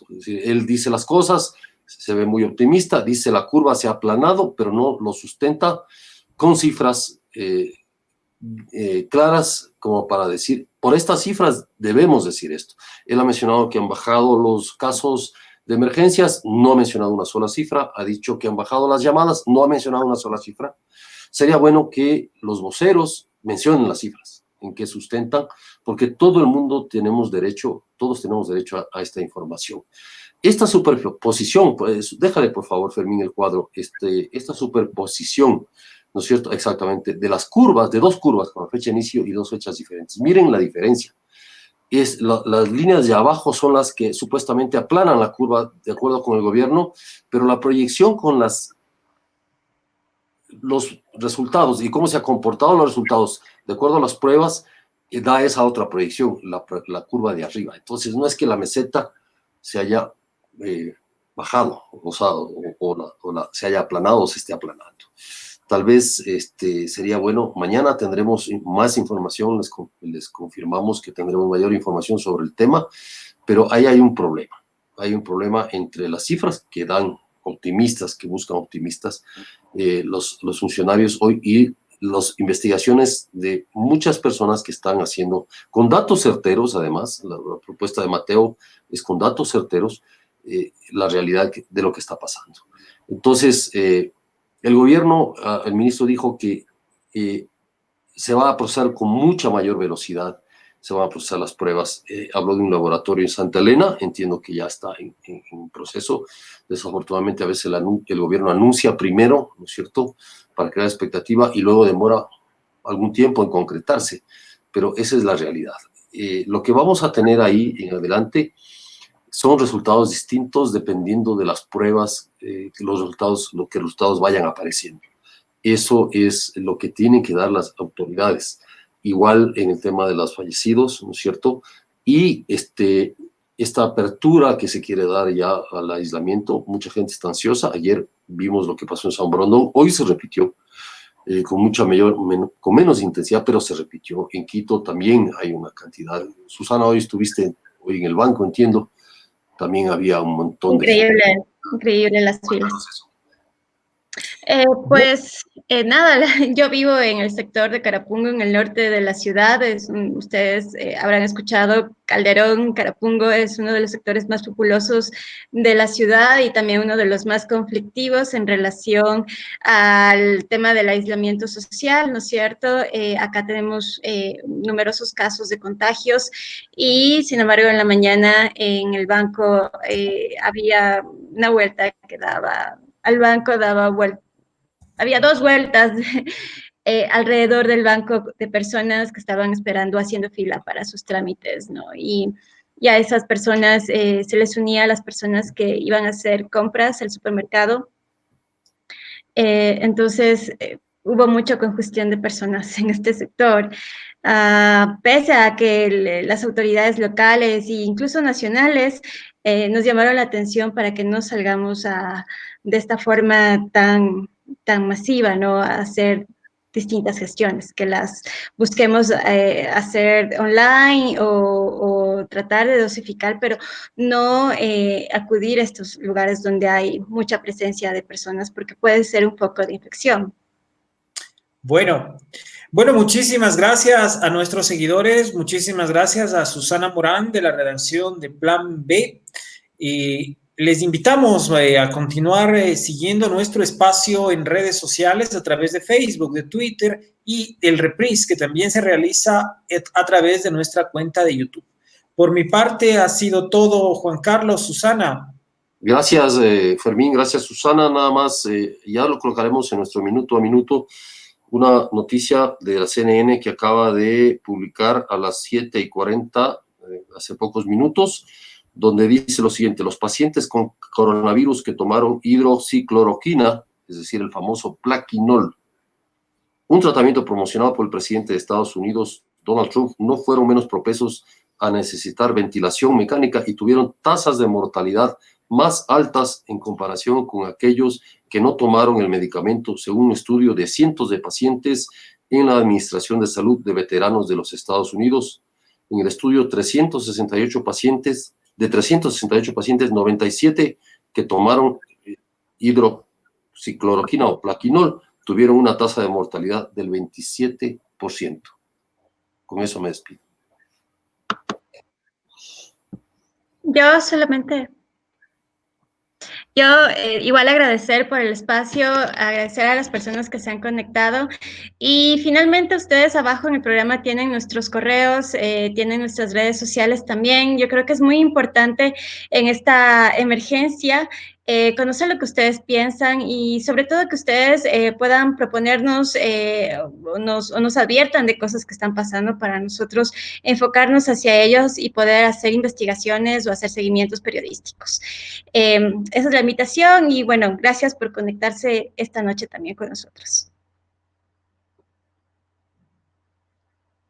Es decir, él dice las cosas, se ve muy optimista, dice la curva se ha aplanado, pero no lo sustenta con cifras claras como para decir, por estas cifras debemos decir esto. Él ha mencionado que han bajado los casos de emergencias, no ha mencionado una sola cifra, ha dicho que han bajado las llamadas, no ha mencionado una sola cifra. Sería bueno que los voceros mencionen las cifras, en qué sustentan, porque todo el mundo todos tenemos derecho a esta información. Esta superposición, pues, déjale por favor, Fermín, el cuadro, esta superposición, ¿no es cierto? Exactamente, de las curvas, de dos curvas con fecha de inicio y dos fechas diferentes. Miren la diferencia. Las líneas de abajo son las que supuestamente aplanan la curva de acuerdo con el gobierno, pero la proyección con los resultados y cómo se han comportado los resultados de acuerdo a las pruebas, da esa otra proyección, la curva de arriba. Entonces, no es que la meseta se haya bajado, se haya aplanado o se esté aplanando. Tal vez sería bueno, mañana tendremos más información, les confirmamos que tendremos mayor información sobre el tema, pero ahí hay un problema. Hay un problema entre las cifras que dan optimistas, que buscan optimistas, los funcionarios hoy y las investigaciones de muchas personas que están haciendo, con datos certeros, además, la propuesta de Mateo es con datos certeros, la realidad de lo que está pasando. Entonces, el gobierno, el ministro dijo que se va a procesar con mucha mayor velocidad, se van a procesar las pruebas. Habló de un laboratorio en Santa Elena, entiendo que ya está en proceso. Desafortunadamente, a veces el gobierno anuncia primero, ¿no es cierto?, para crear expectativa y luego demora algún tiempo en concretarse, pero esa es la realidad. Lo que vamos a tener ahí en adelante son resultados distintos dependiendo de las pruebas, los resultados vayan apareciendo. Eso es lo que tienen que dar las autoridades. Igual en el tema de los fallecidos, ¿no es cierto? Y esta apertura que se quiere dar ya al aislamiento, mucha gente está ansiosa. Ayer vimos lo que pasó en San Borondón, hoy se repitió con menos intensidad, pero se repitió. En Quito también hay una cantidad. Susana, hoy estuviste en el banco, entiendo. También había un montón de... Increíble las filas. Nada, yo vivo en el sector de Carapungo, en el norte de la ciudad. Ustedes habrán escuchado, Calderón, Carapungo es uno de los sectores más populosos de la ciudad y también uno de los más conflictivos en relación al tema del aislamiento social, ¿no es cierto? Acá tenemos numerosos casos de contagios y, sin embargo, en la mañana en el banco había una vuelta que daba... Al banco daba vuelta. Había dos vueltas alrededor del banco de personas que estaban esperando, haciendo fila para sus trámites, ¿no? Y a esas personas se les unía a las personas que iban a hacer compras al supermercado. Entonces, hubo mucha congestión de personas en este sector. Pese a que las autoridades locales e incluso nacionales nos llamaron la atención para que no salgamos de esta forma tan masiva, ¿no? A hacer distintas gestiones, que las busquemos hacer online o tratar de dosificar, pero no acudir a estos lugares donde hay mucha presencia de personas porque puede ser un foco de infección. Bueno, muchísimas gracias a nuestros seguidores, muchísimas gracias a Susana Morán de la redacción de Plan B. Y les invitamos a continuar siguiendo nuestro espacio en redes sociales a través de Facebook, de Twitter y el reprise que también se realiza a través de nuestra cuenta de YouTube. Por mi parte ha sido todo, Juan Carlos, Susana. Gracias, Fermín, gracias, Susana. Nada más, ya lo colocaremos en nuestro minuto a minuto. Una noticia de la CNN que acaba de publicar a las 7:40, hace pocos minutos, donde dice lo siguiente: los pacientes con coronavirus que tomaron hidroxicloroquina, es decir, el famoso Plaquenil, un tratamiento promocionado por el presidente de Estados Unidos, Donald Trump, no fueron menos propensos a necesitar ventilación mecánica y tuvieron tasas de mortalidad más altas en comparación con aquellos que no tomaron el medicamento, según un estudio de cientos de pacientes en la Administración de Salud de Veteranos de los Estados Unidos. En el estudio, 368 pacientes, 97 que tomaron hidroxicloroquina o Plaquenil tuvieron una tasa de mortalidad del 27%. Con eso me despido. Yo igual agradecer por el espacio, agradecer a las personas que se han conectado y finalmente ustedes abajo en el programa tienen nuestros correos, tienen nuestras redes sociales también. Yo creo que es muy importante en esta emergencia conocer lo que ustedes piensan y sobre todo que ustedes puedan proponernos o nos adviertan de cosas que están pasando para nosotros enfocarnos hacia ellos y poder hacer investigaciones o hacer seguimientos periodísticos. Esa es la invitación y bueno, gracias por conectarse esta noche también con nosotros.